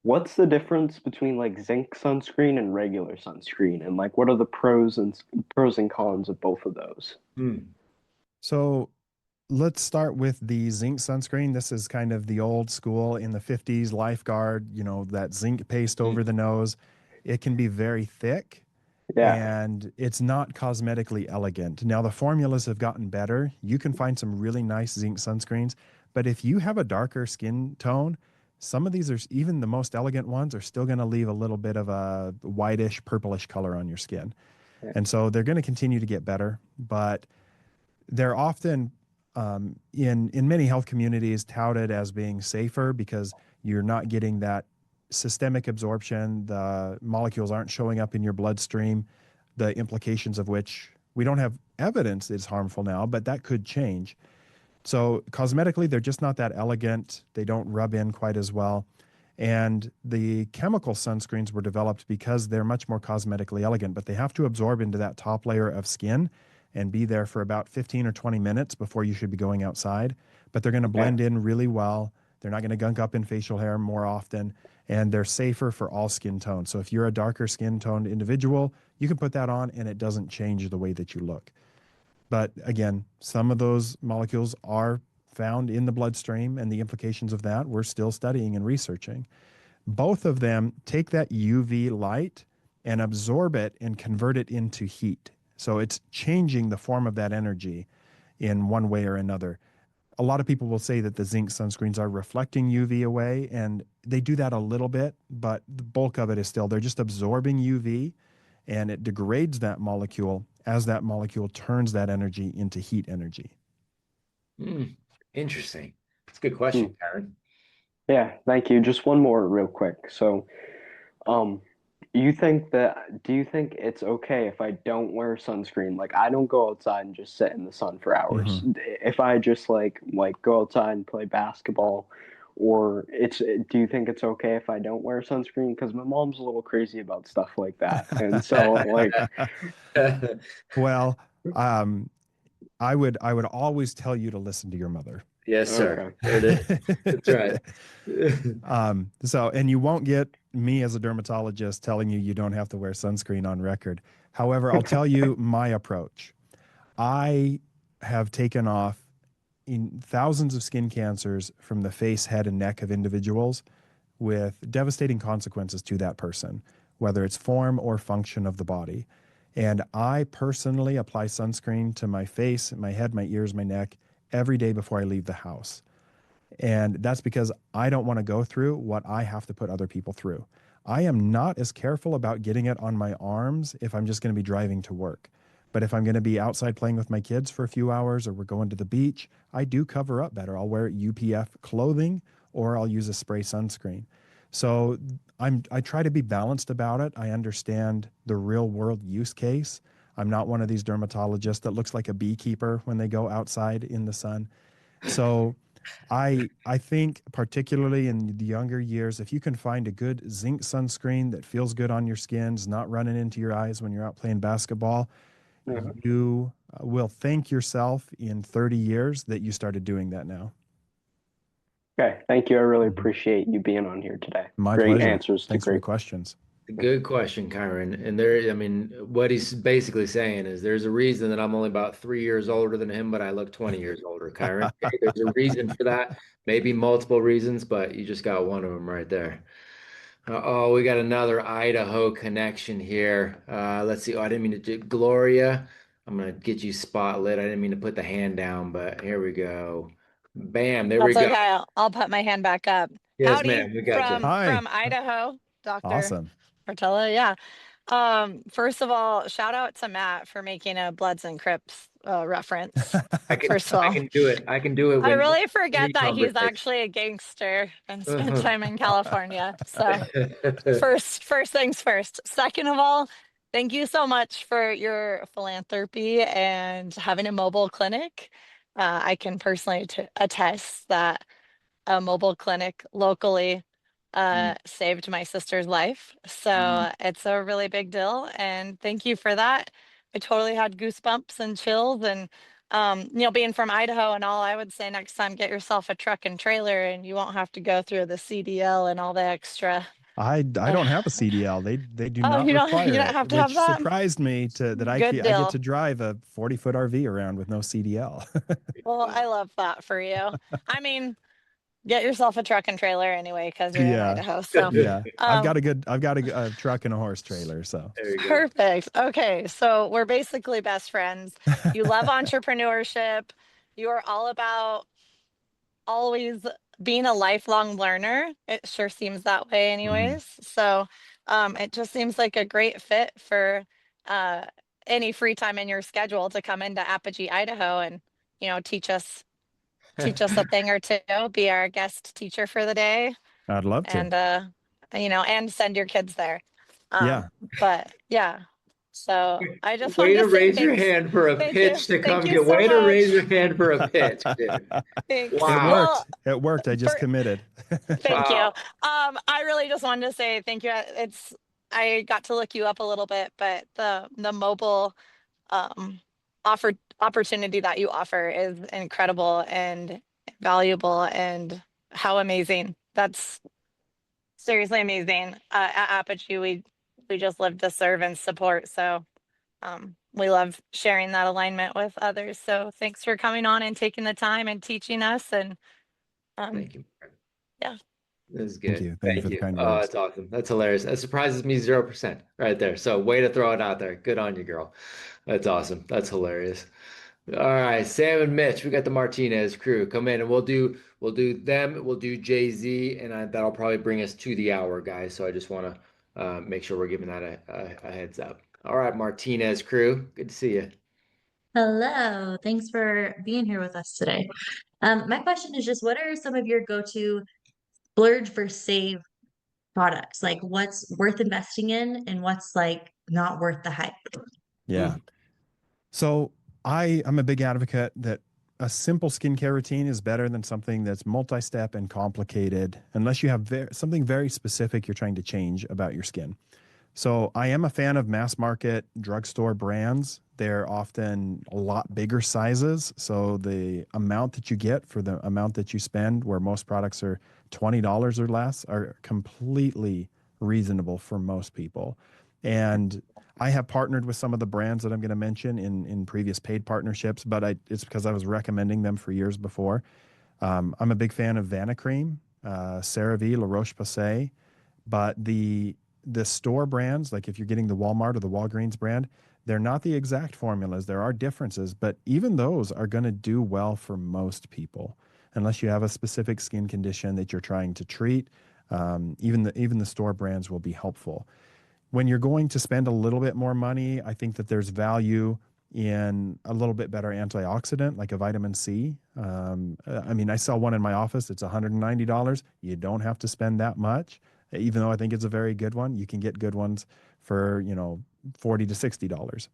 What's the difference between like zinc sunscreen and regular sunscreen? And like what are the pros and cons of both of those? So let's start with the zinc sunscreen. This is kind of the old school in the 50s lifeguard, that zinc paste over the nose. It can be very thick. Yeah. And it's not cosmetically elegant. Now, the formulas have gotten better. You can find some really nice zinc sunscreens, but if you have a darker skin tone, some of these even the most elegant ones are still going to leave a little bit of a whitish, purplish color on your skin. Yeah. And so they're going to continue to get better, but they're often in many health communities touted as being safer because you're not getting that systemic absorption. The molecules aren't showing up in your bloodstream, the implications of which we don't have evidence is harmful now, but that could change. So cosmetically, they're just not that elegant. They don't rub in quite as well. And the chemical sunscreens were developed because they're much more cosmetically elegant, but they have to absorb into that top layer of skin and be there for about 15 or 20 minutes before you should be going outside. But they're going to blend in really well. They're not going to gunk up in facial hair more often, and they're safer for all skin tones. So if you're a darker skin toned individual, you can put that on and it doesn't change the way that you look. But again, some of those molecules are found in the bloodstream, and the implications of that we're still studying and researching. Both of them take that UV light and absorb it and convert it into heat. So it's changing the form of that energy in one way or another. A lot of people will say that the zinc sunscreens are reflecting UV away, and they do that a little bit, but the bulk of it is still, they're just absorbing UV, and it degrades that molecule as that molecule turns that energy into heat energy. Interesting. That's a good question, Karen. Yeah, thank you. Just one more real quick. So, do you think it's okay if I don't wear sunscreen? Like I don't go outside and just sit in the sun for hours. If I just like go outside and play basketball or do you think it's okay if I don't wear sunscreen? Because my mom's a little crazy about stuff like that. And so like, Well, um, I would always tell you to listen to your mother. Yes, sir. okay. There it is. That's right. So, and you won't get me as a dermatologist telling you don't have to wear sunscreen on record. However, I'll tell you my approach. I have taken off in thousands of skin cancers from the face, head, and neck of individuals with devastating consequences to that person, whether it's form or function of the body. And I personally apply sunscreen to my face, my head, my ears, my neck every day before I leave the house. And that's because I don't want to go through what I have to put other people through. I am not as careful about getting it on my arms if I'm just going to be driving to work. But if I'm going to be outside playing with my kids for a few hours or we're going to the beach, I do cover up better. I'll wear UPF clothing or I'll use a spray sunscreen. So I try to be balanced about it. I understand the real world use case. I'm not one of these dermatologists that looks like a beekeeper when they go outside in the sun. So I think particularly in the younger years, if you can find a good zinc sunscreen that feels good on your skins, not running into your eyes when you're out playing basketball, you will thank yourself in 30 years that you started doing that now. Okay. Thank you. I really appreciate you being on here today. My Great pleasure. answers Thanks to for your great questions. Good question, Kyron. And there, I mean, what he's basically saying is there's a reason that I'm only about 3 years older than him, but I look 20 years older, Kyron. Okay, there's a reason for that, maybe multiple reasons, but you just got one of them right there. Oh, we got another Idaho connection here. Let's see. Oh, I didn't mean to do Gloria. I'm gonna get you spotlit. I didn't mean to put the hand down, but here we go. Bam, there we That's go. okay. I'll put my hand back up. Yes, Howdy ma'am. We got you. Hi. from Idaho, Dr. Awesome. Portela. Yeah. First of all, shout out to Matt for making a Bloods and Crips reference. First of I all, can do it. I can do it I when really forget any that he's conversation. actually a gangster and spent Uh-huh. time in California. So first things first. Second of all, thank you so much for your philanthropy and having a mobile clinic. I can personally attest that a mobile clinic locally saved my sister's life. So it's a really big deal. And thank you for that. I totally had goosebumps and chills. And, being from Idaho and all, I would say next time get yourself a truck and trailer and you won't have to go through the CDL and all the extra. I don't have a CDL. They do Oh, not you require don't it, have to have which that. surprised me that I Good get deal. to drive a 40-foot RV around with no CDL. Well, I love that for you. I mean, get yourself a truck and trailer anyway, because you're in Yeah. Idaho. So Yeah. I've got um, a truck and a horse trailer. So There you go. perfect. Okay, so we're basically best friends. You love entrepreneurship. You are all about always being a lifelong learner. It sure seems that way, anyways. So it just seems like a great fit for uh, any free time in your schedule to come into Apogee, Idaho, and teach us a thing or two. Be our guest teacher for the day, I'd love to. and and send your kids there. Yeah. But yeah, so I just Way wanted to to say raise your thanks. hand for a Thank you. pitch to Thank come you get. so Way to raise much. your hand for a pitch, dude. Thanks. It Wow. worked. Well, It worked. I just for, committed. thank you. Wow. I really just wanted to say thank you. I got to look you up a little bit, but the mobile um opportunity that you offer is incredible and valuable, and how amazing. That's seriously amazing. At Apogee, we just live to serve and support. So we love sharing that alignment with others. So thanks for coming on and taking the time and teaching us. And Thank you. yeah. This is Thank good. you. Thank you for the kind Oh, words. that's awesome. That's hilarious. That surprises me 0% right there. So way to throw it out there. Good on you, girl. That's awesome. That's hilarious. All right, Sam and Mitch, we got the Martinez crew. Come in and we'll do them. We'll do Jay-Z, and that'll probably bring us to the hour, guys. So I just want to make sure we're giving that a heads up. All right, Martinez crew, good to see you. Hello, thanks for being here with us today. My question is just what are some of your go-to splurge versus save products? Like what's worth investing in and what's like not worth the hype? Yeah. So I'm a big advocate that a simple skincare routine is better than something that's multi-step and complicated, unless you have something very specific you're trying to change about your skin. So I am a fan of mass market drugstore brands. They're often a lot bigger sizes. So the amount that you get for the amount that you spend, where most products are $20 or less, are completely reasonable for most people. And I have partnered with some of the brands that I'm going to mention in previous paid partnerships, but it's because I was recommending them for years before. I'm a big fan of Vanicream, CeraVe, La Roche-Posay, but the store brands, like if you're getting the Walmart or the Walgreens brand, they're not the exact formulas. There are differences, but even those are going to do well for most people, unless you have a specific skin condition that you're trying to treat. Even the store brands will be helpful. When you're going to spend a little bit more money, I think that there's value in a little bit better antioxidant, like a vitamin C. I mean, I sell one in my office. It's $190. You don't have to spend that much. Even though I think it's a very good one, you can get good ones for, $40 to $60.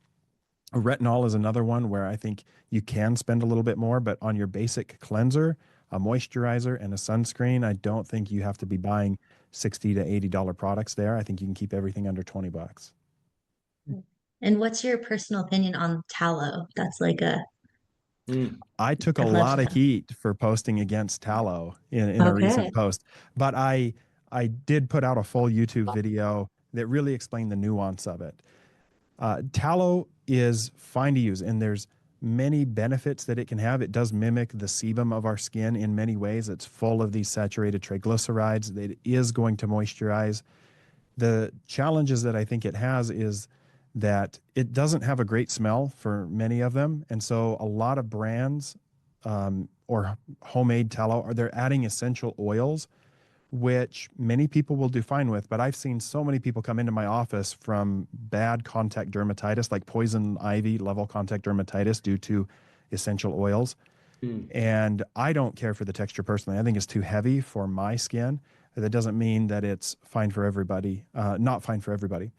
Retinol is another one where I think you can spend a little bit more, but on your basic cleanser, a moisturizer, and a sunscreen, I don't think you have to be buying $60 to $80 products there. I think you can keep everything under $20. And what's your personal opinion on tallow? That's like a I took a I'd love lot to of know. heat for posting against tallow in a Okay. recent post, but I did put out a full YouTube video that really explained the nuance of it. Tallow is fine to use, and there's many benefits that it can have. It does mimic the sebum of our skin in many ways. It's full of these saturated triglycerides that is going to moisturize. The challenges that I think it has is that it doesn't have a great smell for many of them. And so a lot of brands or homemade tallow, they're adding essential oils, which many people will do fine with. But I've seen so many people come into my office from bad contact dermatitis, like poison ivy level contact dermatitis due to essential oils. And I don't care for the texture personally. I think it's too heavy for my skin. That doesn't mean that it's fine for everybody, not fine for everybody.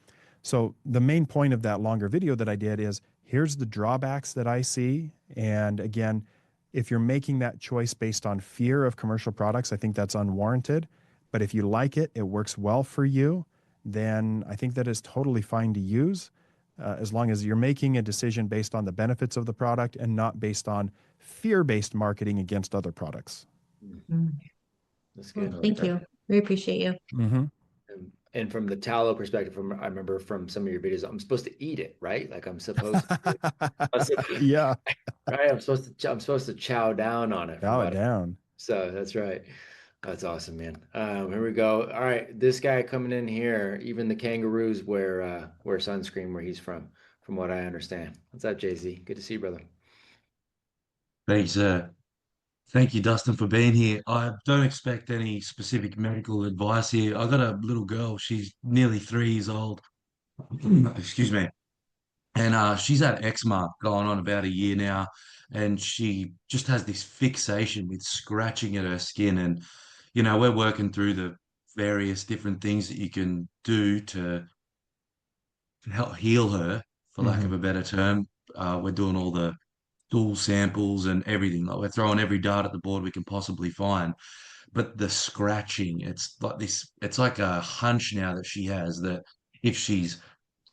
So the main point of that longer video that I did is here's the drawbacks that I see. And again, if you're making that choice based on fear of commercial products, I think that's unwarranted. But if you like it, it works well for you, then I think that is totally fine to use, as long as you're making a decision based on the benefits of the product and not based on fear-based marketing against other products. That's Well, good. I like thank that. you. We appreciate you. Mm-hmm. And from the tallow perspective, I remember from some of your videos, I'm supposed to eat it, right? Like I'm supposed to, Yeah. right? I'm supposed to chow down on it from Chow it what. down. So that's right. That's awesome, man. Here we go. All right, this guy coming in here, even the kangaroos wear sunscreen where he's from what I understand. What's up, Jay-Z? Good to see you, brother. Thanks, thank you, Dustin, for being here. I don't expect any specific medical advice here. I got a little girl. She's nearly 3 years old. Excuse me. And she's had eczema going on about a year now, and she just has this fixation with scratching at her skin. And we're working through the various different things that you can do to help heal her, for lack of Mm-hmm. a better term. We're doing all the stool samples and everything. Like we're throwing every dart at the board we can possibly find. But the scratching, it's like this, it's like a hunch now that she has that if she's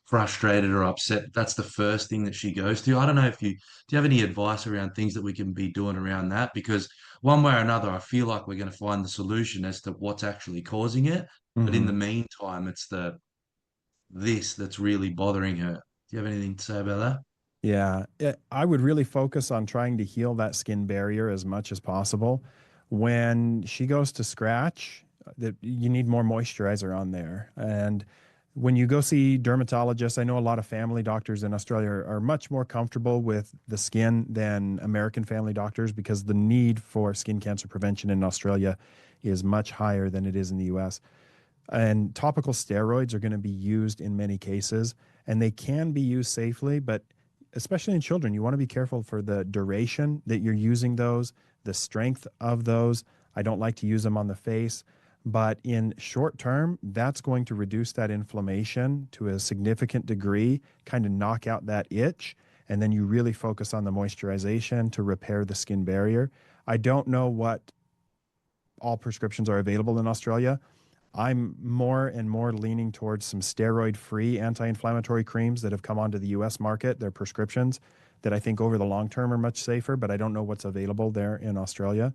frustrated or upset, that's the first thing that she goes to. I don't know if do you have any advice around things that we can be doing around that? Because one way or another, I feel like we're going to find the solution as to what's actually causing it. But in Mm-hmm. the meantime, it's this that's really bothering her. Do you have anything to say about that? Yeah, I would really focus on trying to heal that skin barrier as much as possible. When she goes to scratch, that you need more moisturizer on there. And when you go see dermatologists, I know a lot of family doctors in Australia are much more comfortable with the skin than American family doctors because the need for skin cancer prevention in Australia is much higher than it is in the US. And topical steroids are going to be used in many cases, and they can be used safely, but especially in children, you want to be careful for the duration that you're using those, the strength of those. I don't like to use them on the face, but in short term, that's going to reduce that inflammation to a significant degree, kind of knock out that itch. and then you really focus on the moisturization to repair the skin barrier. I don't know what all prescriptions are available in Australia. I'm more and more leaning towards some steroid-free anti-inflammatory creams that have come onto the US market. They're prescriptions that I think over the long term are much safer, but I don't know what's available there in Australia,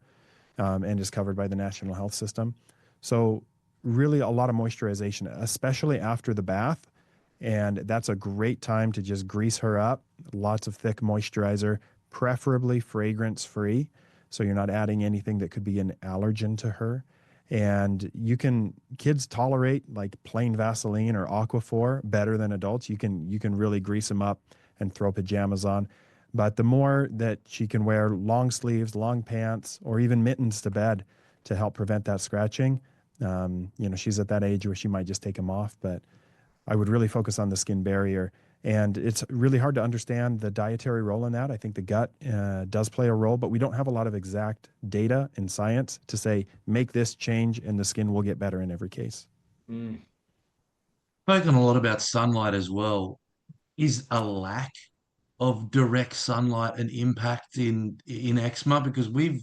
and is covered by the National Health System. So really a lot of moisturization, especially after the bath. And that's a great time to just grease her up. Lots of thick moisturizer, preferably fragrance-free, so you're not adding anything that could be an allergen to her. And kids tolerate like plain Vaseline or Aquaphor better than adults. You can really grease them up and throw pajamas on. But the more that she can wear long sleeves, long pants, or even mittens to bed to help prevent that scratching, she's at that age where she might just take them off. But I would really focus on the skin barrier. And it's really hard to understand the dietary role in that. I think the gut does play a role, but we don't have a lot of exact data and science to say, make this change and the skin will get better in every case. Spoken a lot about sunlight as well. Is a lack of direct sunlight an impact in eczema? Because we've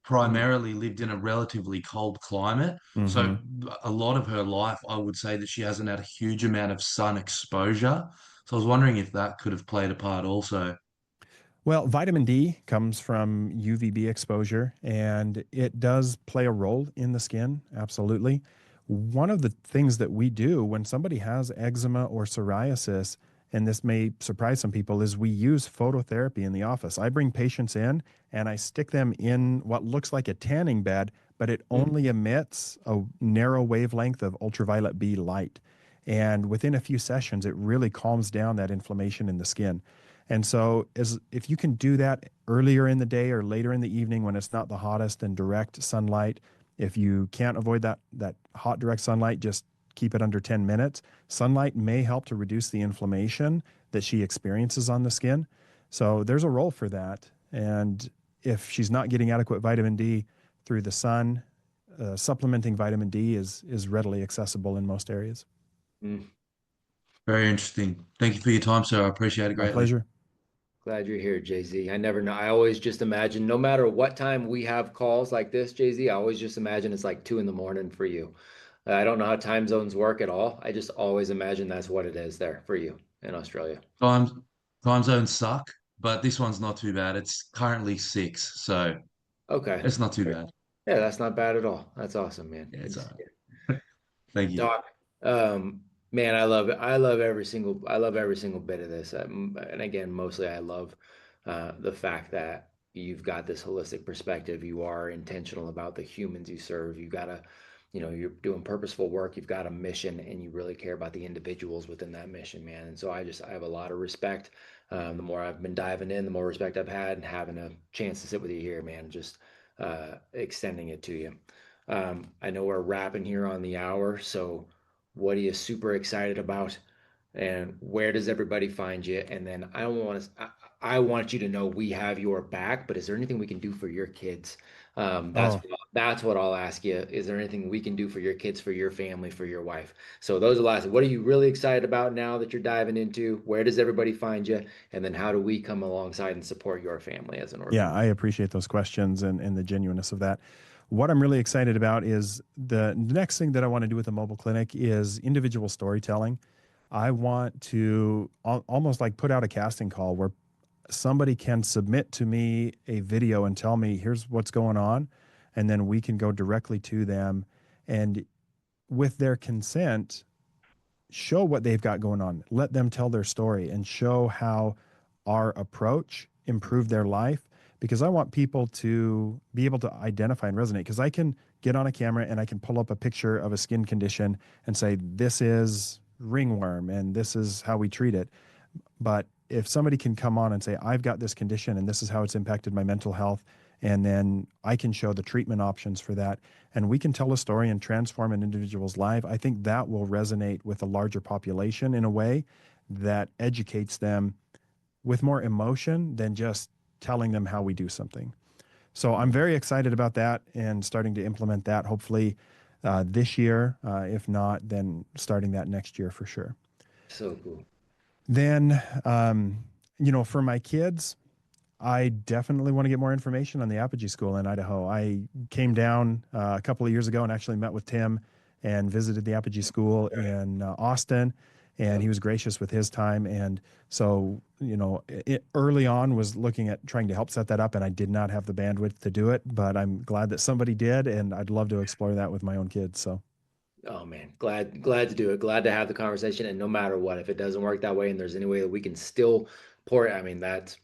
primarily lived in a relatively cold climate. So a lot of her life, I would say that she hasn't had a huge amount of sun exposure. So I was wondering if that could have played a part also. Well, vitamin D comes from UVB exposure, and it does play a role in the skin, absolutely. One of the things that we do when somebody has eczema or psoriasis, and this may surprise some people, is we use phototherapy in the office. I bring patients in and I stick them in what looks like a tanning bed, but it only emits a narrow wavelength of ultraviolet B light. And within a few sessions, it really calms down that inflammation in the skin. And so if you can do that earlier in the day or later in the evening when it's not the hottest and direct sunlight, if you can't avoid that hot direct sunlight, just keep it under 10 minutes. Sunlight may help to reduce the inflammation that she experiences on the skin. So there's a role for that. And if she's not getting adequate vitamin D through the sun, supplementing vitamin D is readily accessible in most areas. Very interesting. Thank you for your time, sir. I appreciate it My greatly. pleasure. Glad you're here, Jay-Z. I never know. I always just imagine, no matter what time we have calls like this, Jay-Z, I always just imagine it's like 2 a.m. for you. I don't know how time zones work at all. I just always imagine that's what it is there for you in Australia. Time zones suck, but this one's not too bad. It's currently 6, so Okay. it's not too bad. Yeah, that's not bad at all. That's awesome, man. Yeah, it's all right. Thank you. Doc, man, I love it. I love every single bit of this. And again, mostly I love the fact that you've got this holistic perspective. You are intentional about the humans you serve. You gotta, you're doing purposeful work. You've got a mission, and you really care about the individuals within that mission, man. And so I have a lot of respect. The more I've been diving in, the more respect I've had, and having a chance to sit with you here, man, just extending it to you. I know we're wrapping here on the hour, so what are you super excited about, and where does everybody find you? And then I want you to know we have your back, but is there anything we can do for your kids? That's what I'll ask you. Is there anything we can do for your kids, for your family, for your wife? So those are the last. What are you really excited about now that you're diving into? Where does everybody find you? And then how do we come alongside and support your family as an organization? Yeah, I appreciate those questions and the genuineness of that. What I'm really excited about is the next thing that I want to do with the mobile clinic is individual storytelling. I want to almost like put out a casting call where somebody can submit to me a video and tell me, here's what's going on. And then we can go directly to them and with their consent, show what they've got going on. Let them tell their story and show how our approach improved their life, because I want people to be able to identify and resonate, because I can get on a camera and I can pull up a picture of a skin condition and say, this is ringworm and this is how we treat it. But if somebody can come on and say, I've got this condition and this is how it's impacted my mental health, and then I can show the treatment options for that, and we can tell a story and transform an individual's life, I think that will resonate with a larger population in a way that educates them with more emotion than just telling them how we do something. So I'm very excited about that and starting to implement that hopefully this year. If not, then starting that next year for sure. So cool. Then, For my kids, I definitely want to get more information on the Apogee School in Idaho. I came down a couple of years ago and actually met with Tim and visited the Apogee School in Austin, and he was gracious with his time. And so, early on was looking at trying to help set that up, and I did not have the bandwidth to do it, but I'm glad that somebody did, and I'd love to explore that with my own kids. So. Oh man, glad to do it. Glad to have the conversation. And no matter what, if it doesn't work that way and there's any way that we can still pour it, I mean, that's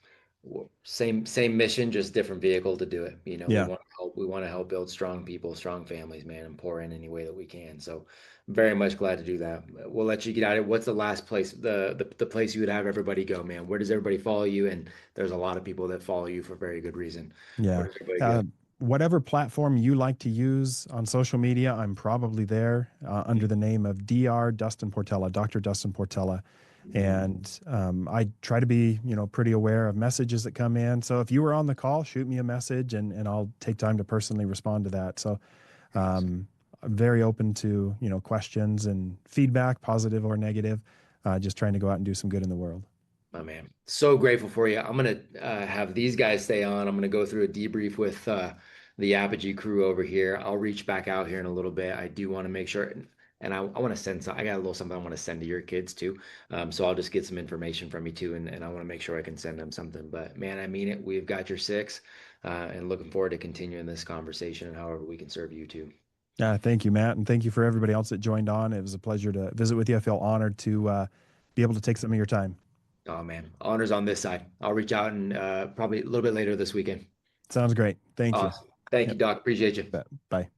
same mission, just different vehicle to do it. We Yeah. want to help. We want to help build strong people, strong families, man, and pour in any way that we can. So very much glad to do that. We'll let you get out of it. What's the last place, the place you would have everybody go, man? Where does everybody follow you? And there's a lot of people that follow you for very good reason. Yeah. Where does everybody go? Whatever platform you like to use on social media, I'm probably there under the name of Dr. Dustin Portela, Dr. Dustin Portela. And I try to be, pretty aware of messages that come in. So if you were on the call, shoot me a message and I'll take time to personally respond to that. So I'm very open to, questions and feedback, positive or negative, just trying to go out and do some good in the world. My man, so grateful for you. I'm gonna have these guys stay on. I'm gonna go through a debrief with the Apogee crew over here. I'll reach back out here in a little bit. I do want to make sure, and I want to send some. I got a little something I want to send to your kids too. So I'll just get some information from you too, and I want to make sure I can send them something. But man, I mean it. We've got your six, and looking forward to continuing this conversation and however we can serve you too. Thank you, Matt, and thank you for everybody else that joined on. It was a pleasure to visit with you. I feel honored to be able to take some of your time. Oh man, honors on this side. I'll reach out and probably a little bit later this weekend. Sounds great. Thank you. Awesome. Thank you, Doc. Appreciate you. Bye.